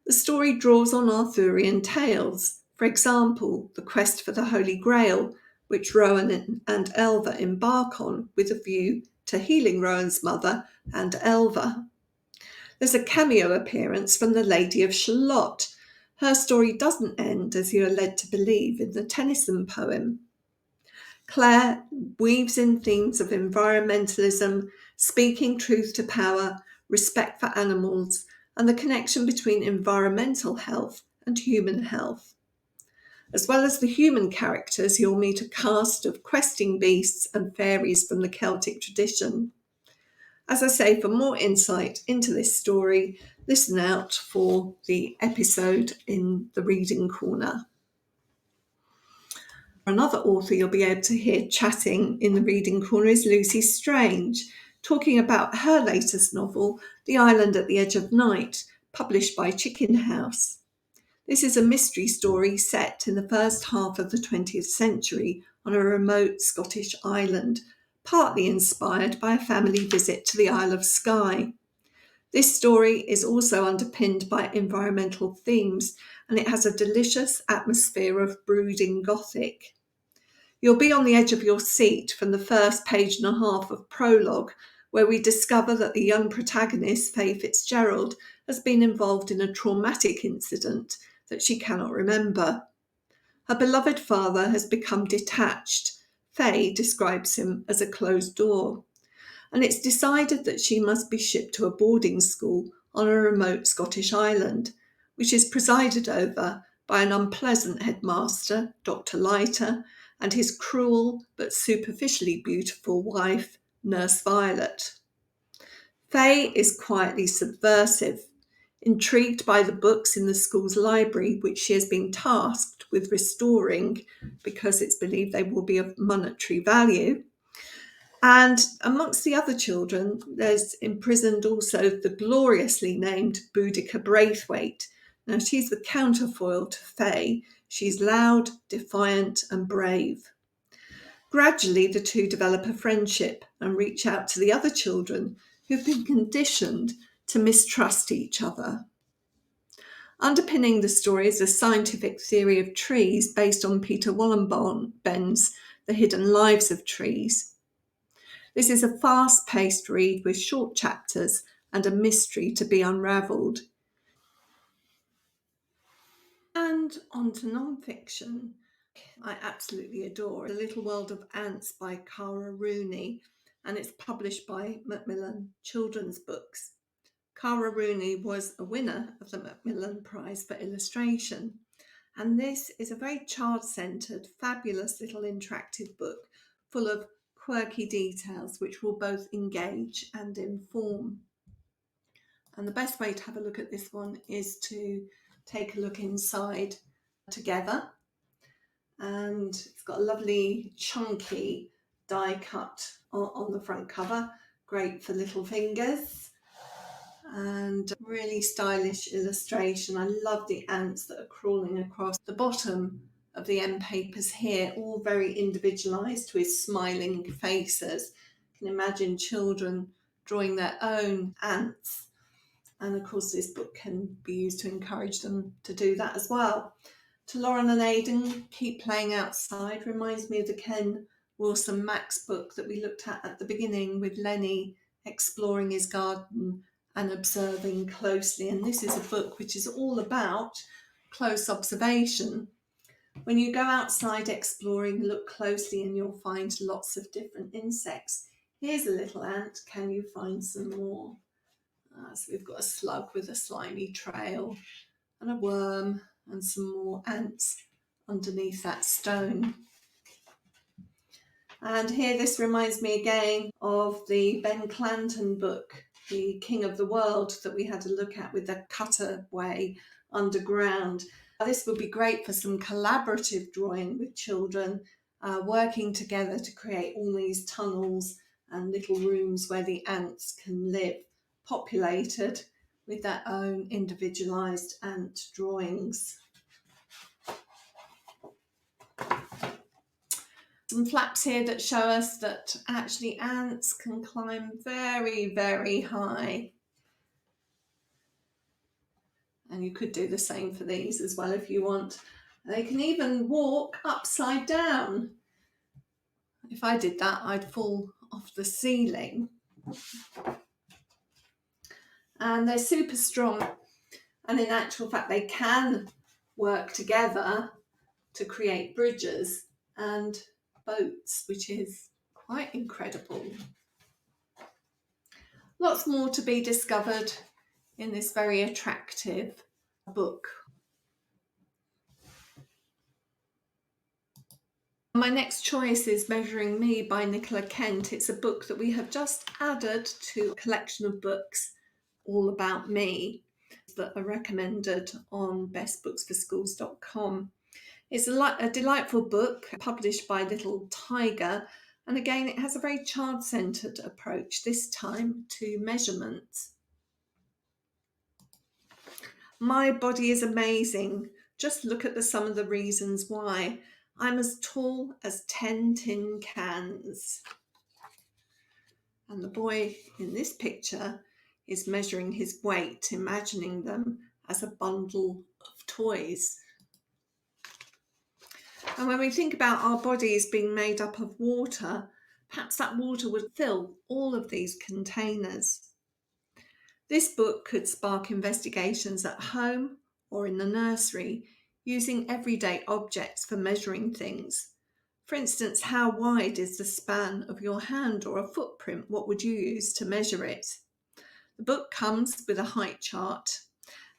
[SPEAKER 1] The story draws on Arthurian tales, for example, the quest for the Holy Grail, which Rowan and Elva embark on with a view to healing Rowan's mother and Elva. There's a cameo appearance from the Lady of Shalott. Her story doesn't end as you are led to believe in the Tennyson poem. Claire weaves in themes of environmentalism, speaking truth to power, respect for animals, and the connection between environmental health and human health. As well as the human characters, you'll meet a cast of questing beasts and fairies from the Celtic tradition. As I say, for more insight into this story, listen out for the episode in the Reading Corner. Another author you'll be able to hear chatting in the Reading Corner is Lucy Strange, talking about her latest novel, The Island at the Edge of Night, published by Chicken House. This is a mystery story set in the first half of the 20th century on a remote Scottish island, partly inspired by a family visit to the Isle of Skye. This story is also underpinned by environmental themes, and it has a delicious atmosphere of brooding Gothic. You'll be on the edge of your seat from the first page and a half of prologue, where we discover that the young protagonist, Faye Fitzgerald, has been involved in a traumatic incident that she cannot remember. Her beloved father has become detached. Faye describes him as a closed door. And it's decided that she must be shipped to a boarding school on a remote Scottish island, which is presided over by an unpleasant headmaster, Dr. Leiter, and his cruel but superficially beautiful wife, Nurse Violet. Faye is quietly subversive, intrigued by the books in the school's library, which she has been tasked with restoring because it's believed they will be of monetary value. And amongst the other children, there's imprisoned also the gloriously named Boudica Braithwaite. Now, she's the counterfoil to Faye. She's loud, defiant, and brave. Gradually, the two develop a friendship and reach out to the other children who've been conditioned to mistrust each other. Underpinning the story is a scientific theory of trees based on Peter Wollenben's The Hidden Lives of Trees. This is a fast-paced read with short chapters and a mystery to be unravelled. And on to non-fiction. I absolutely adore The Little World of Ants by Cara Rooney, and it's published by Macmillan Children's Books. Cara Rooney was a winner of the Macmillan Prize for Illustration, and this is a very child-centred, fabulous little interactive book full of quirky details which will both engage and inform. And the best way to have a look at this one is to take a look inside together. And it's got a lovely chunky die cut on the front cover, great for little fingers, and really stylish illustration. I love the ants that are crawling across the bottom of the end papers here, all very individualised with smiling faces. You can imagine children drawing their own ants, and of course this book can be used to encourage them to do that as well. To Lauren and Aidan, Keep Playing Outside reminds me of the Ken Wilson Max book that we looked at the beginning, with Lenny exploring his garden and observing closely. And this is a book which is all about close observation. When you go outside exploring, look closely and you'll find lots of different insects. Here's a little ant. Can you find some more? So we've got a slug with a slimy trail and a worm and some more ants underneath that stone. And here, this reminds me again of the Ben Clanton book, The King of the World, that we had a look at with the cutaway underground. This would be great for some collaborative drawing with children, working together to create all these tunnels and little rooms where the ants can live, populated with their own individualised ant drawings. Some flaps here that show us that actually ants can climb very, very high. And you could do the same for these as well if you want. They can even walk upside down. If I did that, I'd fall off the ceiling. And they're super strong. And in actual fact, they can work together to create bridges and boats, which is quite incredible. Lots more to be discovered in this very attractive book. My next choice is Measuring Me by Nicola Kent. It's a book that we have just added to a collection of books all about me that are recommended on bestbooksforschools.com. It's a delightful book published by Little Tiger, and again it has a very child-centred approach, this time to measurement. My body is amazing. Just look at some of the reasons why. I'm as tall as 10 tin cans. And the boy in this picture is measuring his weight, imagining them as a bundle of toys. And when we think about our bodies being made up of water, perhaps that water would fill all of these containers. This book could spark investigations at home or in the nursery, using everyday objects for measuring things. For instance, how wide is the span of your hand or a footprint? What would you use to measure it? The book comes with a height chart,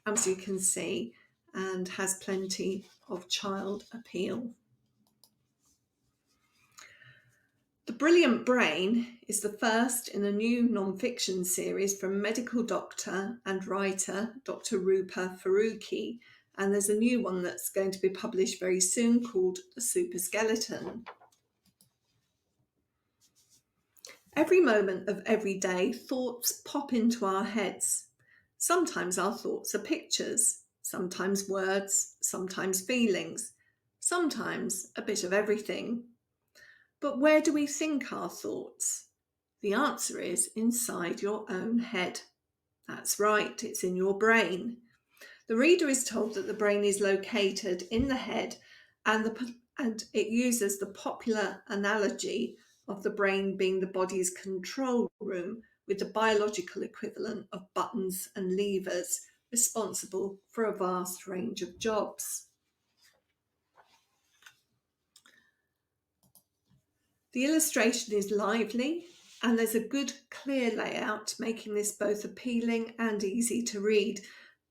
[SPEAKER 1] as you can see, and has plenty of child appeal. The Brilliant Brain is the first in a new non-fiction series from medical doctor and writer Dr. Rupa Farooqui, and there's a new one that's going to be published very soon called The Super Skeleton. Every moment of every day, thoughts pop into our heads. Sometimes our thoughts are pictures, sometimes words, sometimes feelings, sometimes a bit of everything. But where do we think our thoughts? The answer is inside your own head. That's right, it's in your brain. The reader is told that the brain is located in the head, and it uses the popular analogy of the brain being the body's control room, with the biological equivalent of buttons and levers responsible for a vast range of jobs. The illustration is lively, and there's a good clear layout, making this both appealing and easy to read.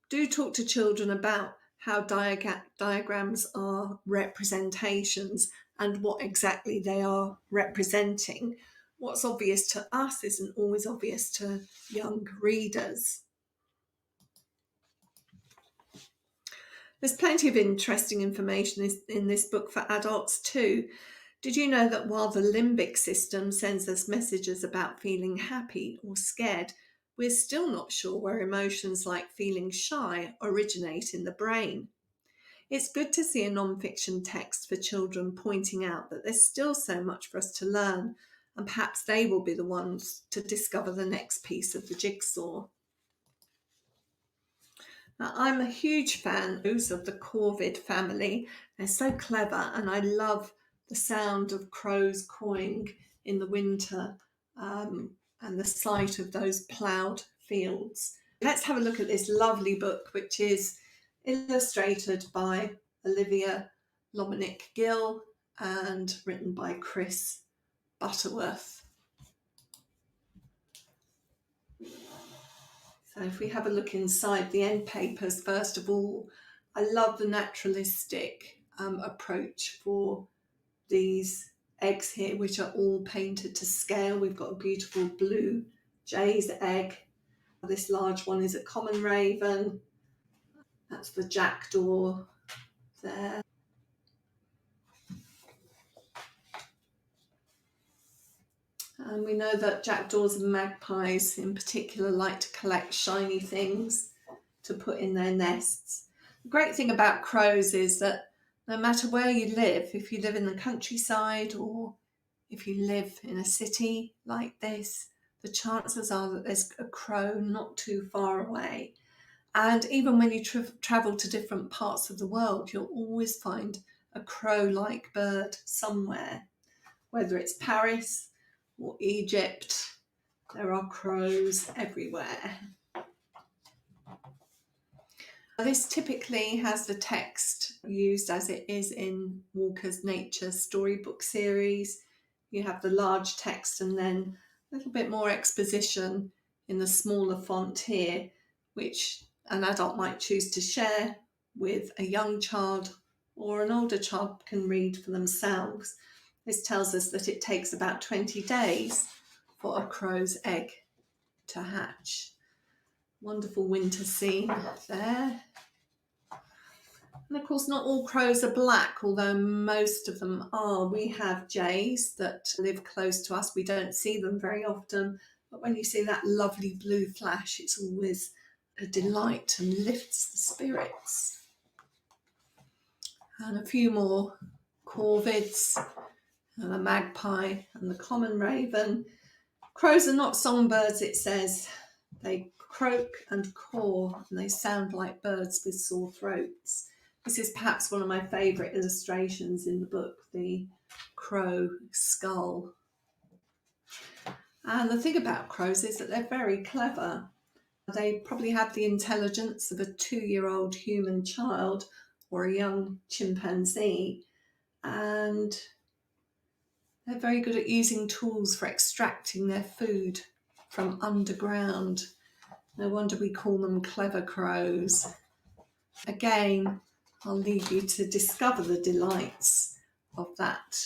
[SPEAKER 1] Do talk to children about how diagrams are representations and what exactly they are representing. What's obvious to us isn't always obvious to young readers. There's plenty of interesting information in this book for adults too. Did you know that while the limbic system sends us messages about feeling happy or scared, we're still not sure where emotions like feeling shy originate in the brain? It's good to see a non-fiction text for children pointing out that there's still so much for us to learn, and perhaps they will be the ones to discover the next piece of the jigsaw. Now, I'm a huge fan of the corvid family. They're so clever, and I love the sound of crows cawing in the winter, and the sight of those ploughed fields. Let's have a look at this lovely book, which is illustrated by Olivia Lomenick-Gill and written by Chris Butterworth. So if we have a look inside the end papers, first of all, I love the naturalistic approach for these eggs here, which are all painted to scale. We've got a beautiful blue jay's egg. This large one is a common raven. That's the jackdaw there. And we know that jackdaws and magpies in particular like to collect shiny things to put in their nests. The great thing about crows is that no matter where you live, if you live in the countryside or if you live in a city like this, the chances are that there's a crow not too far away. And even when you travel to different parts of the world, you'll always find a crow-like bird somewhere. Whether it's Paris or Egypt, there are crows everywhere. This typically has the text used as it is in Walker's Nature storybook series. You have the large text and then a little bit more exposition in the smaller font here, which an adult might choose to share with a young child, or an older child can read for themselves. This tells us that it takes about 20 days for a crow's egg to hatch. Wonderful winter scene there. And of course, not all crows are black, although most of them are. We have jays that live close to us. We don't see them very often, but when you see that lovely blue flash, it's always a delight and lifts the spirits. And a few more corvids, and a magpie and the common raven. Crows are not songbirds, it says. They croak and caw, and they sound like birds with sore throats. This is perhaps one of my favourite illustrations in the book, the crow skull. And the thing about crows is that they're very clever. They probably have the intelligence of a 2-year-old human child or a young chimpanzee, and they're very good at using tools for extracting their food from underground. No wonder we call them clever crows. Again, I'll leave you to discover the delights of that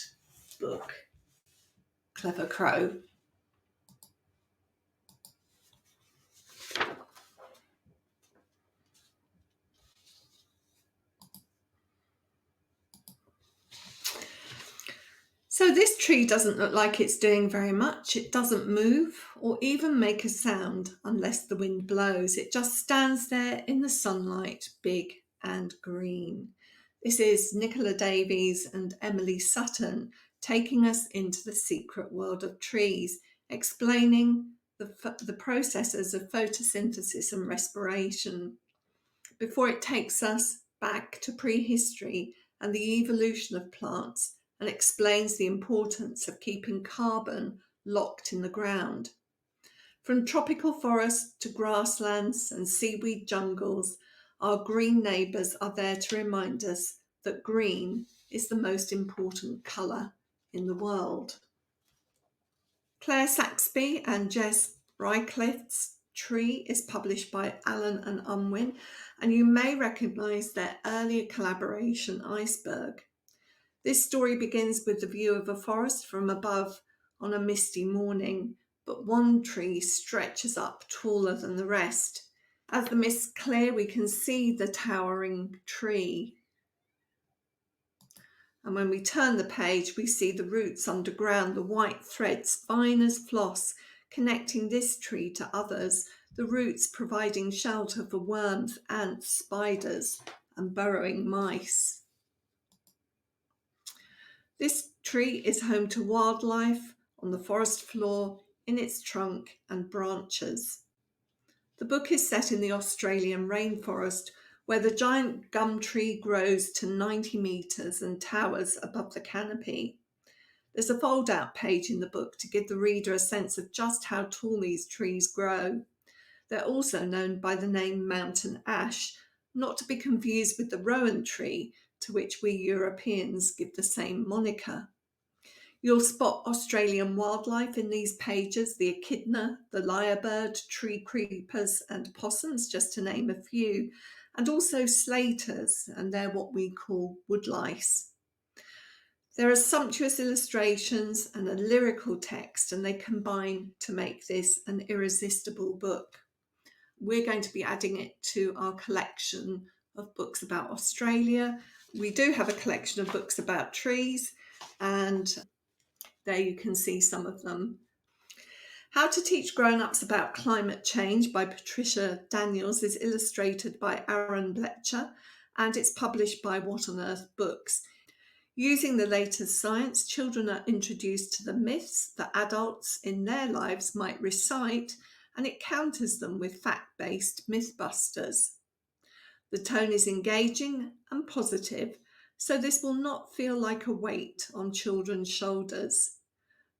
[SPEAKER 1] book, Clever Crow. So this tree doesn't look like it's doing very much. It doesn't move or even make a sound unless the wind blows. It just stands there in the sunlight, big and green. This is Nicola Davies and Emily Sutton taking us into the secret world of trees, explaining the processes of photosynthesis and respiration. before it takes us back to prehistory and the evolution of plants and explains the importance of keeping carbon locked in the ground. From tropical forests to grasslands and seaweed jungles, our green neighbours are there to remind us that green is the most important colour in the world. Claire Saxby and Jess Rycliffe's Tree is published by Allen and Unwin, and you may recognise their earlier collaboration, Iceberg. This story begins with the view of a forest from above on a misty morning, but one tree stretches up taller than the rest. As the mists clear, we can see the towering tree. And when we turn the page, we see the roots underground, the white threads, fine as floss, connecting this tree to others, the roots providing shelter for worms, ants, spiders, and burrowing mice. This tree is home to wildlife on the forest floor, in its trunk and branches. The book is set in the Australian rainforest, where the giant gum tree grows to 90 metres and towers above the canopy. There's a fold-out page in the book to give the reader a sense of just how tall these trees grow. They're also known by the name mountain ash, not to be confused with the rowan tree, to which we Europeans give the same moniker. You'll spot Australian wildlife in these pages, the echidna, the lyrebird, tree creepers and possums, just to name a few, and also slaters, and they're what we call woodlice. There are sumptuous illustrations and a lyrical text, and they combine to make this an irresistible book. We're going to be adding it to our collection of books about Australia. We do have a collection of books about trees, and there you can see some of them. How to Teach Grown-Ups About Climate Change by Patricia Daniels is illustrated by Aaron Bletcher, and it's published by What on Earth Books. Using the latest science, children are introduced to the myths that adults in their lives might recite, and it counters them with fact-based mythbusters. The tone is engaging and positive, so this will not feel like a weight on children's shoulders.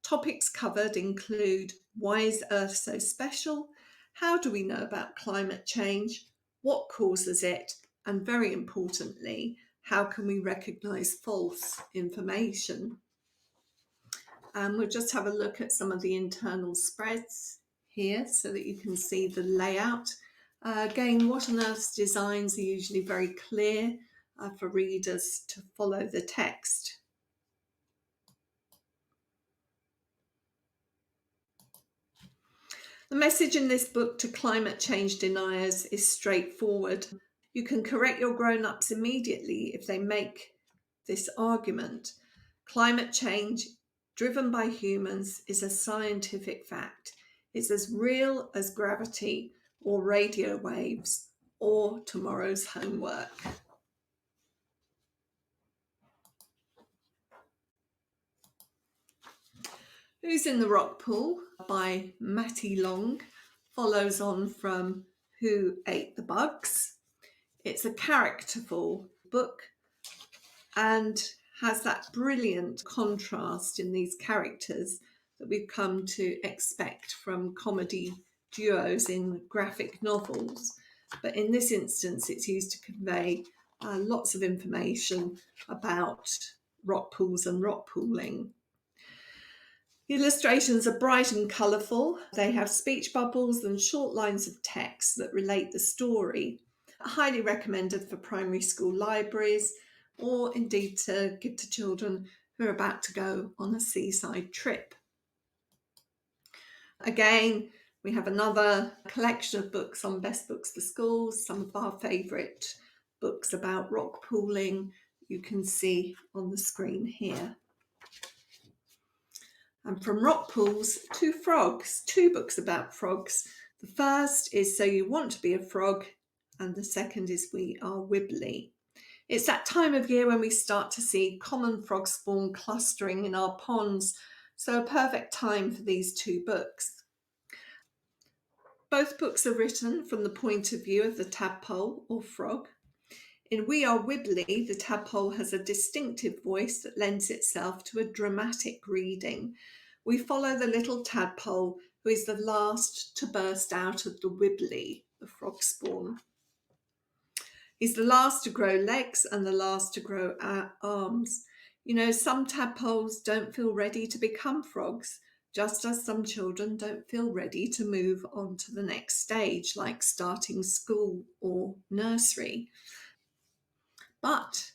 [SPEAKER 1] Topics covered include: why is Earth so special? How do we know about climate change? What causes it? And very importantly, how can we recognise false information? And we'll just have a look at some of the internal spreads here so that you can see the layout. Again, What on Earth's designs are usually very clear for readers to follow the text. The message in this book to climate change deniers is straightforward. You can correct your grown-ups immediately if they make this argument. Climate change driven by humans is a scientific fact. It's as real as gravity or radio waves or tomorrow's homework. Who's in the Rock Pool by Matty Long follows on from Who Ate the Bugs. It's a characterful book and has that brilliant contrast in these characters that we've come to expect from comedy duos in graphic novels. But in this instance, it's used to convey lots of information about rock pools and rock pooling. The illustrations are bright and colourful. They have speech bubbles and short lines of text that relate the story. Highly recommended for primary school libraries, or indeed to give to children who are about to go on a seaside trip. Again, we have another collection of books on best books for schools, some of our favourite books about rock pooling you can see on the screen here. And from rock pools to frogs, 2 books about frogs. The first is So You Want to Be a Frog, and the second is We Are Wibbly. It's that time of year when we start to see common frog spawn clustering in our ponds, so a perfect time for these 2 books. Both books are written from the point of view of the tadpole or frog. In We Are Wibbly, the tadpole has a distinctive voice that lends itself to a dramatic reading. We follow the little tadpole who is the last to burst out of the wibbly, the frog spawn. He's the last to grow legs and the last to grow arms. You know, some tadpoles don't feel ready to become frogs, just as some children don't feel ready to move on to the next stage, like starting school or nursery. But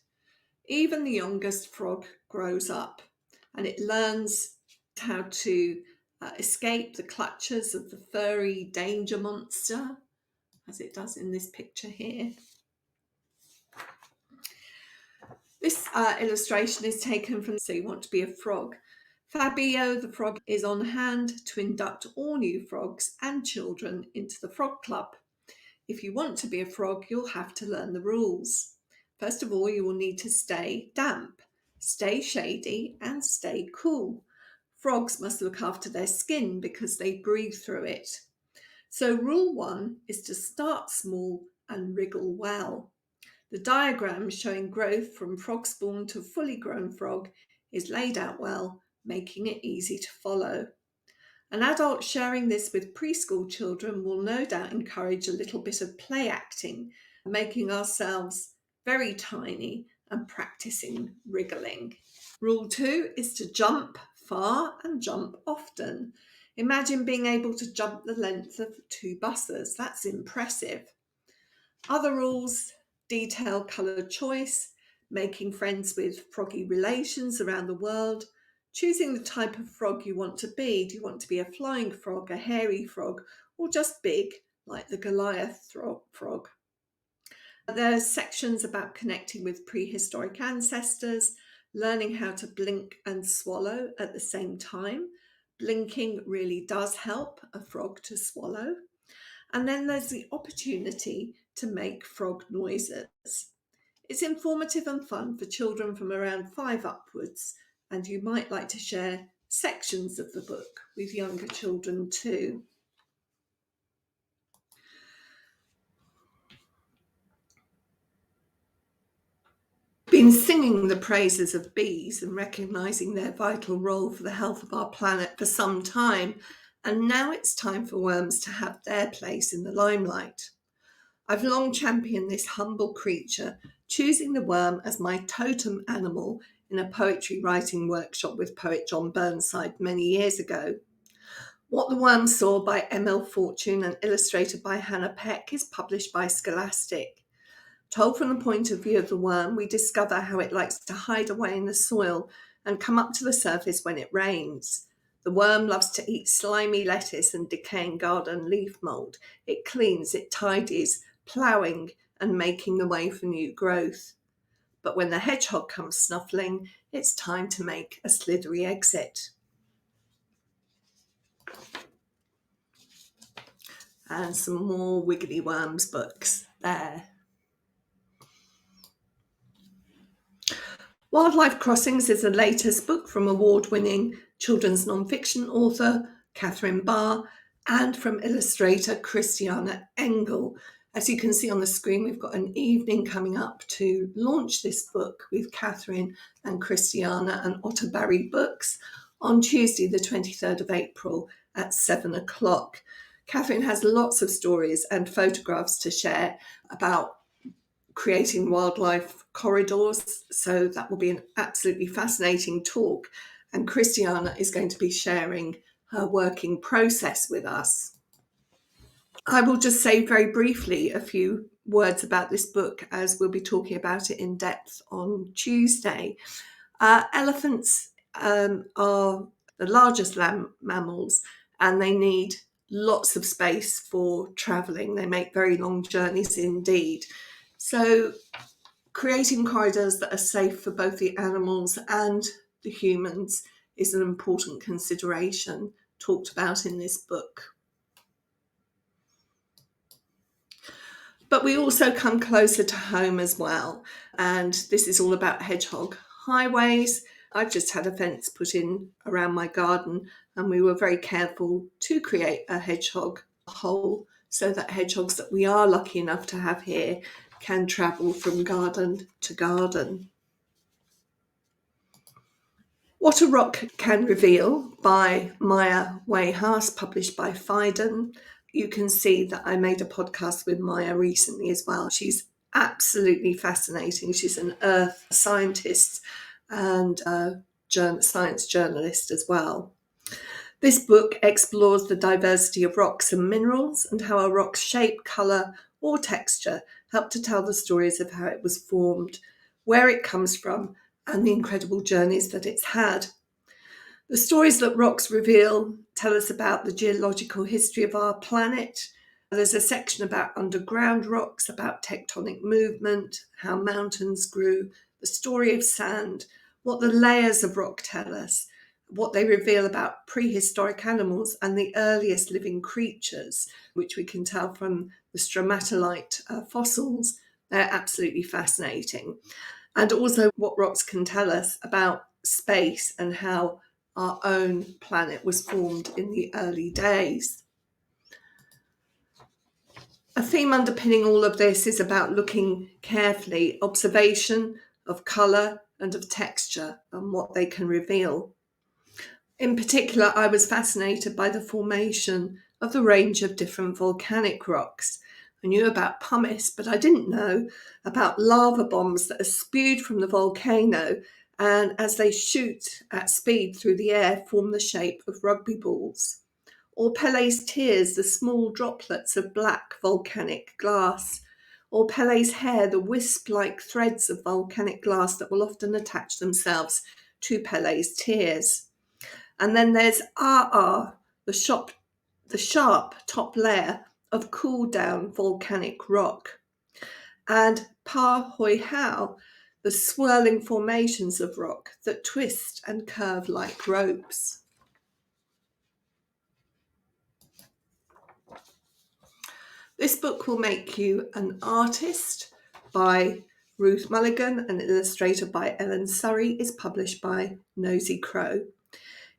[SPEAKER 1] even the youngest frog grows up and it learns how to escape the clutches of the furry danger monster, as it does in this picture here. This illustration is taken from So You Want to Be a Frog. Fabio the frog is on hand to induct all new frogs and children into the frog club. If you want to be a frog, you'll have to learn the rules. First of all, you will need to stay damp, stay shady, and stay cool. Frogs must look after their skin because they breathe through it. So rule 1 is to start small and wriggle well. The diagram showing growth from frog spawn to fully grown frog is laid out well, making it easy to follow. An adult sharing this with preschool children will no doubt encourage a little bit of play acting, making ourselves very tiny and practicing wriggling. Rule 2 is to jump far and jump often. Imagine being able to jump the length of 2 buses. That's impressive. Other rules: detail colour choice, making friends with froggy relations around the world, choosing the type of frog you want to be. Do you want to be a flying frog, a hairy frog, or just big, like the Goliath frog? There's sections about connecting with prehistoric ancestors, learning how to blink and swallow at the same time. Blinking really does help a frog to swallow. And then there's the opportunity to make frog noises. It's informative and fun for children from around 5 upwards, and you might like to share sections of the book with younger children too. Been singing the praises of bees and recognising their vital role for the health of our planet for some time, and now it's time for worms to have their place in the limelight. I've long championed this humble creature, choosing the worm as my totem animal in a poetry writing workshop with poet John Burnside many years ago. What the Worm Saw by M.L. Fortune and illustrated by Hannah Peck is published by Scholastic. Told from the point of view of the worm, we discover how it likes to hide away in the soil and come up to the surface when it rains. The worm loves to eat slimy lettuce and decaying garden leaf mould. It cleans, it tidies, ploughing and making the way for new growth. But when the hedgehog comes snuffling, it's time to make a slithery exit. And some more Wiggly Worms books there. Wildlife Crossings is the latest book from award-winning children's non-fiction author Catherine Barr and from illustrator Christiana Engel. As you can see on the screen, we've got an evening coming up to launch this book with Catherine and Christiana and Otter Barry Books on Tuesday, the 23rd of April at 7 o'clock. Catherine has lots of stories and photographs to share about creating wildlife corridors, so that will be an absolutely fascinating talk. And Christiana is going to be sharing her working process with us. I will just say very briefly a few words about this book, as we'll be talking about it in depth on Tuesday. Elephants are the largest land mammals, and they need lots of space for travelling. They make very long journeys indeed. So creating corridors that are safe for both the animals and the humans is an important consideration talked about in this book. But we also come closer to home as well, and this is all about hedgehog highways. I've just had a fence put in around my garden, and we were very careful to create a hedgehog hole so that hedgehogs that we are lucky enough to have here can travel from garden to garden. What a Rock Can Reveal by Maya Wayhouse, published by Phaidon. You can see that I made a podcast with Maya recently as well. She's absolutely fascinating. She's an earth scientist and a science journalist as well. This book explores the diversity of rocks and minerals and how a rock's shape, colour or texture help to tell the stories of how it was formed, where it comes from, and the incredible journeys that it's had. The stories that rocks reveal tell us about the geological history of our planet. There's a section about underground rocks, about tectonic movement, how mountains grew, the story of sand, what the layers of rock tell us, what they reveal about prehistoric animals and the earliest living creatures, which we can tell from the stromatolite fossils. They're absolutely fascinating. And also what rocks can tell us about space and how our own planet was formed in the early days. A theme underpinning all of this is about looking carefully, observation of colour and of texture and what they can reveal. In particular, I was fascinated by the formation of the range of different volcanic rocks. I knew about pumice, but I didn't know about lava bombs that are spewed from the volcano and as they shoot at speed through the air form the shape of rugby balls. Or Pélé's tears, the small droplets of black volcanic glass. Or Pélé's hair, the wisp-like threads of volcanic glass that will often attach themselves to Pélé's tears. And then there's the sharp top layer of cooled-down volcanic rock. And Pa Hoi Hao, the swirling formations of rock that twist and curve like ropes. This book will make you an artist by Ruth Mulligan and illustrated by Ellen Surrey, is published by Nosy Crow.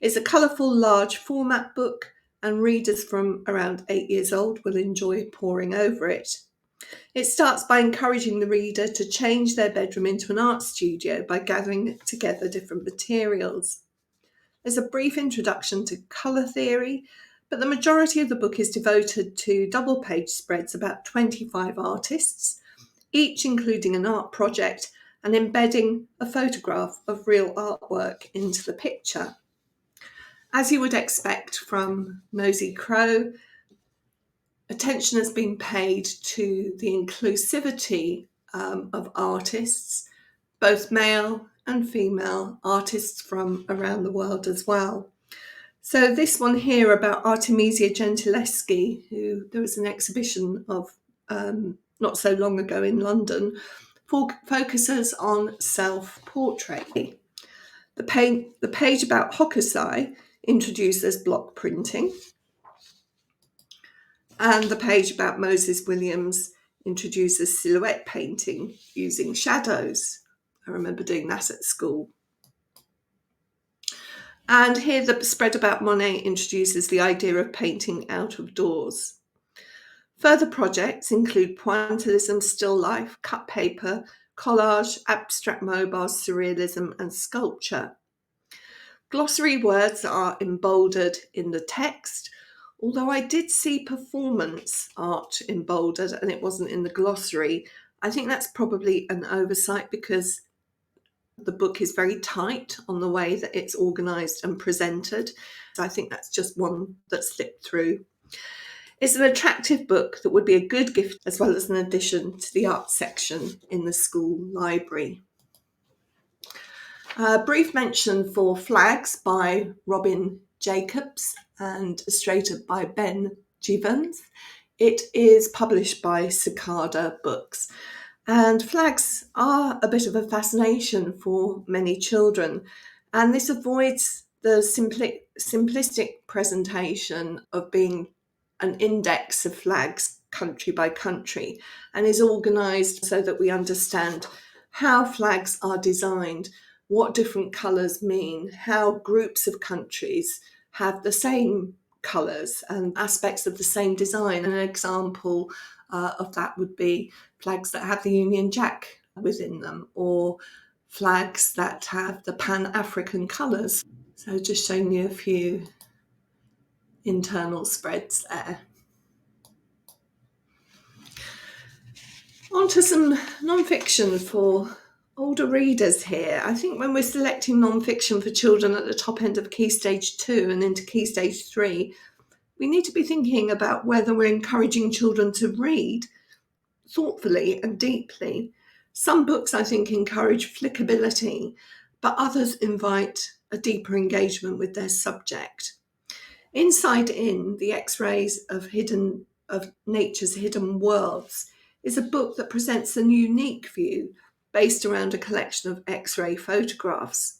[SPEAKER 1] It's a colourful, large format book and readers from around 8 years old will enjoy poring over it. It starts by encouraging the reader to change their bedroom into an art studio by gathering together different materials. There's a brief introduction to colour theory, but the majority of the book is devoted to double-page spreads about 25 artists, each including an art project and embedding a photograph of real artwork into the picture. As you would expect from Nosy Crow, attention has been paid to the inclusivity of artists, both male and female artists from around the world as well. So this one here about Artemisia Gentileschi, who there was an exhibition of not so long ago in London, focuses on self-portrait. The page about Hokusai introduces block printing, and the page about Moses Williams introduces silhouette painting using shadows. I remember doing that at school. And here the spread about Monet introduces the idea of painting out of doors. Further projects include pointillism, still life, cut paper, collage, abstract mobile, surrealism, and sculpture. Glossary words are emboldened in the text, although I did see performance art emboldened and it wasn't in the glossary. I think that's probably an oversight because the book is very tight on the way that it's organised and presented. So I think that's just one that slipped through. It's an attractive book that would be a good gift as well as an addition to the art section in the school library. A brief mention for Flags by Robin Jacobs and illustrated by Ben Givens. It is published by Cicada Books. And flags are a bit of a fascination for many children. And this avoids the simplistic presentation of being an index of flags country by country and is organised so that we understand how flags are designed, what different colours mean, how groups of countries have the same colours and aspects of the same design. An example of that would be flags that have the Union Jack within them, or flags that have the Pan-African colours. So just showing you a few internal spreads there. On to some non-fiction for older readers here. I think when we're selecting non-fiction for children at the top end of Key Stage 2 and into Key Stage 3, we need to be thinking about whether we're encouraging children to read thoughtfully and deeply. Some books, I think, encourage flickability, but others invite a deeper engagement with their subject. Inside In, The X-Rays of Nature's Hidden Worlds is a book that presents a unique view based around a collection of X-ray photographs.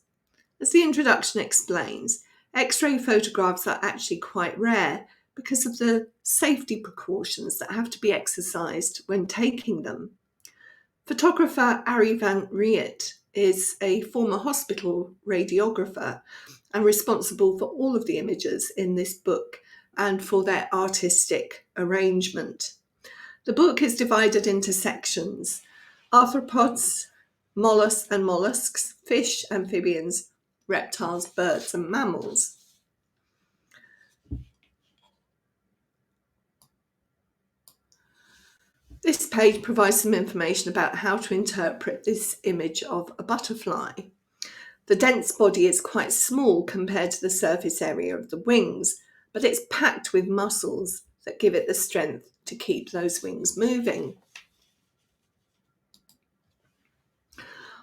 [SPEAKER 1] As the introduction explains, X-ray photographs are actually quite rare because of the safety precautions that have to be exercised when taking them. Photographer Arie van Riet is a former hospital radiographer and responsible for all of the images in this book and for their artistic arrangement. The book is divided into sections: arthropods, mollusks, fish, amphibians, reptiles, birds and mammals. This page provides some information about how to interpret this image of a butterfly. The dense body is quite small compared to the surface area of the wings, but it's packed with muscles that give it the strength to keep those wings moving.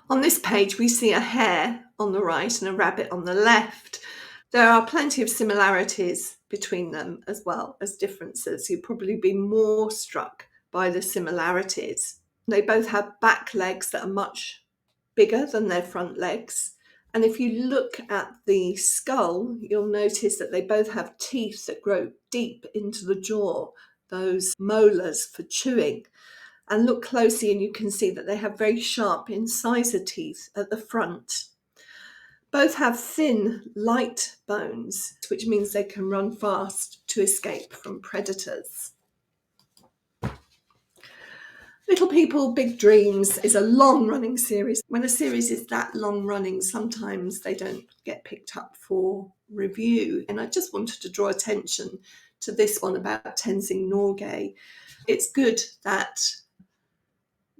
[SPEAKER 1] On this page, we see a hare on the right and a rabbit on the left. There are plenty of similarities between them as well as differences. You'd probably be more struck by the similarities. They both have back legs that are much bigger than their front legs. And if you look at the skull, you'll notice that they both have teeth that grow deep into the jaw, those molars for chewing. And look closely and you can see that they have very sharp incisor teeth at the front. Both have thin, light bones, which means they can run fast to escape from predators. Little People, Big Dreams is a long-running series. When a series is that long-running, sometimes they don't get picked up for review. And I just wanted to draw attention to this one about Tenzing Norgay. It's good that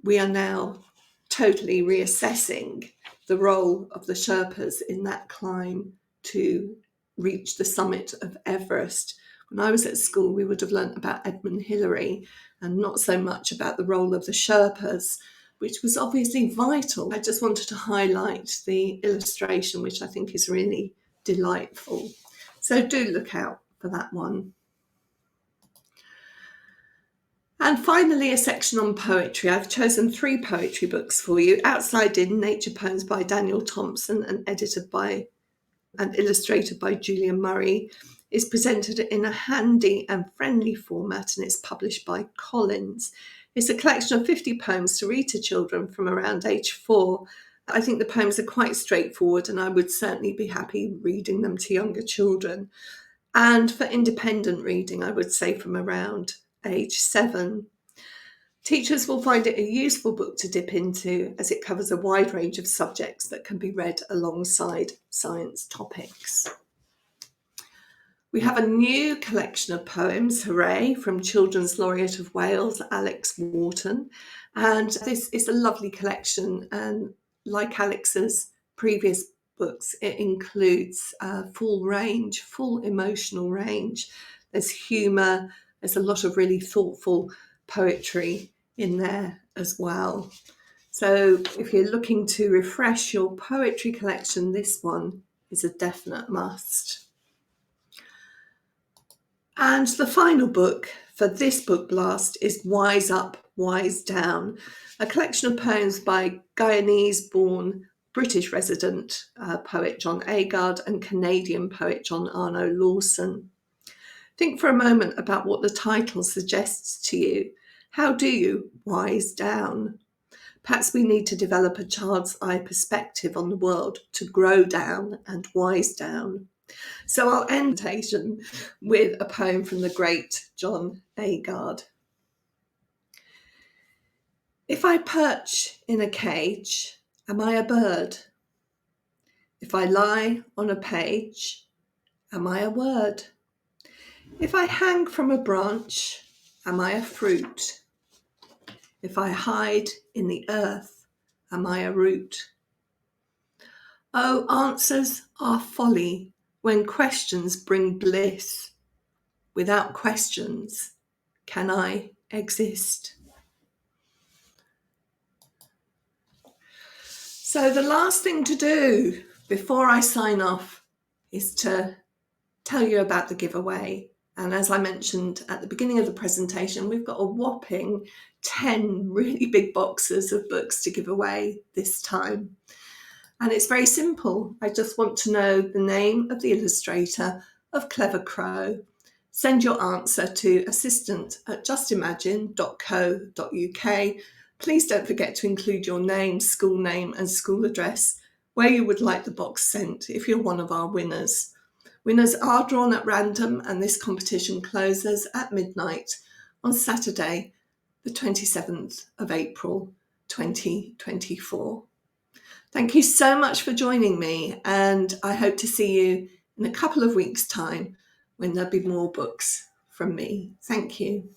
[SPEAKER 1] we are now totally reassessing the role of the Sherpas in that climb to reach the summit of Everest. When I was at school, we would have learnt about Edmund Hillary and not so much about the role of the Sherpas, which was obviously vital. I just wanted to highlight the illustration, which I think is really delightful. So do look out for that one. And finally, a section on poetry. I've chosen 3 poetry books for you. Outside In, Nature Poems by Daniel Thompson and edited by and illustrated by Julia Murray, is presented in a handy and friendly format, and it's published by Collins. It's a collection of 50 poems to read to children from around age 4. I think the poems are quite straightforward, and I would certainly be happy reading them to younger children. And for independent reading, I would say from around age 7. Teachers will find it a useful book to dip into, as it covers a wide range of subjects that can be read alongside science topics. We have a new collection of poems, hooray, from Children's Laureate of Wales, Alex Wharton. And this is a lovely collection, and like Alex's previous books, it includes a full emotional range. There's humour, there's a lot of really thoughtful poetry in there as well. So if you're looking to refresh your poetry collection, this one is a definite must. And the final book for this book blast is Wise Up, Wise Down, a collection of poems by Guyanese-born British resident poet John Agard and Canadian poet John Arno Lawson. Think for a moment about what the title suggests to you. How do you wise down? Perhaps we need to develop a child's eye perspective on the world to grow down and wise down. So I'll end the presentation with a poem from the great John Agard. If I perch in a cage, am I a bird? If I lie on a page, am I a word? If I hang from a branch, am I a fruit? If I hide in the earth, am I a root? Oh, answers are folly when questions bring bliss. Without questions, can I exist? So the last thing to do before I sign off is to tell you about the giveaway. And as I mentioned at the beginning of the presentation, we've got a whopping 10 really big boxes of books to give away this time. And it's very simple. I just want to know the name of the illustrator of Clever Crow. Send your answer to assistant@justimagine.co.uk. Please don't forget to include your name, school name and school address where you would like the box sent if you're one of our winners. Winners are drawn at random and this competition closes at midnight on Saturday, the 27th of April 2024. Thank you so much for joining me, and I hope to see you in a couple of weeks' time when there'll be more books from me. Thank you.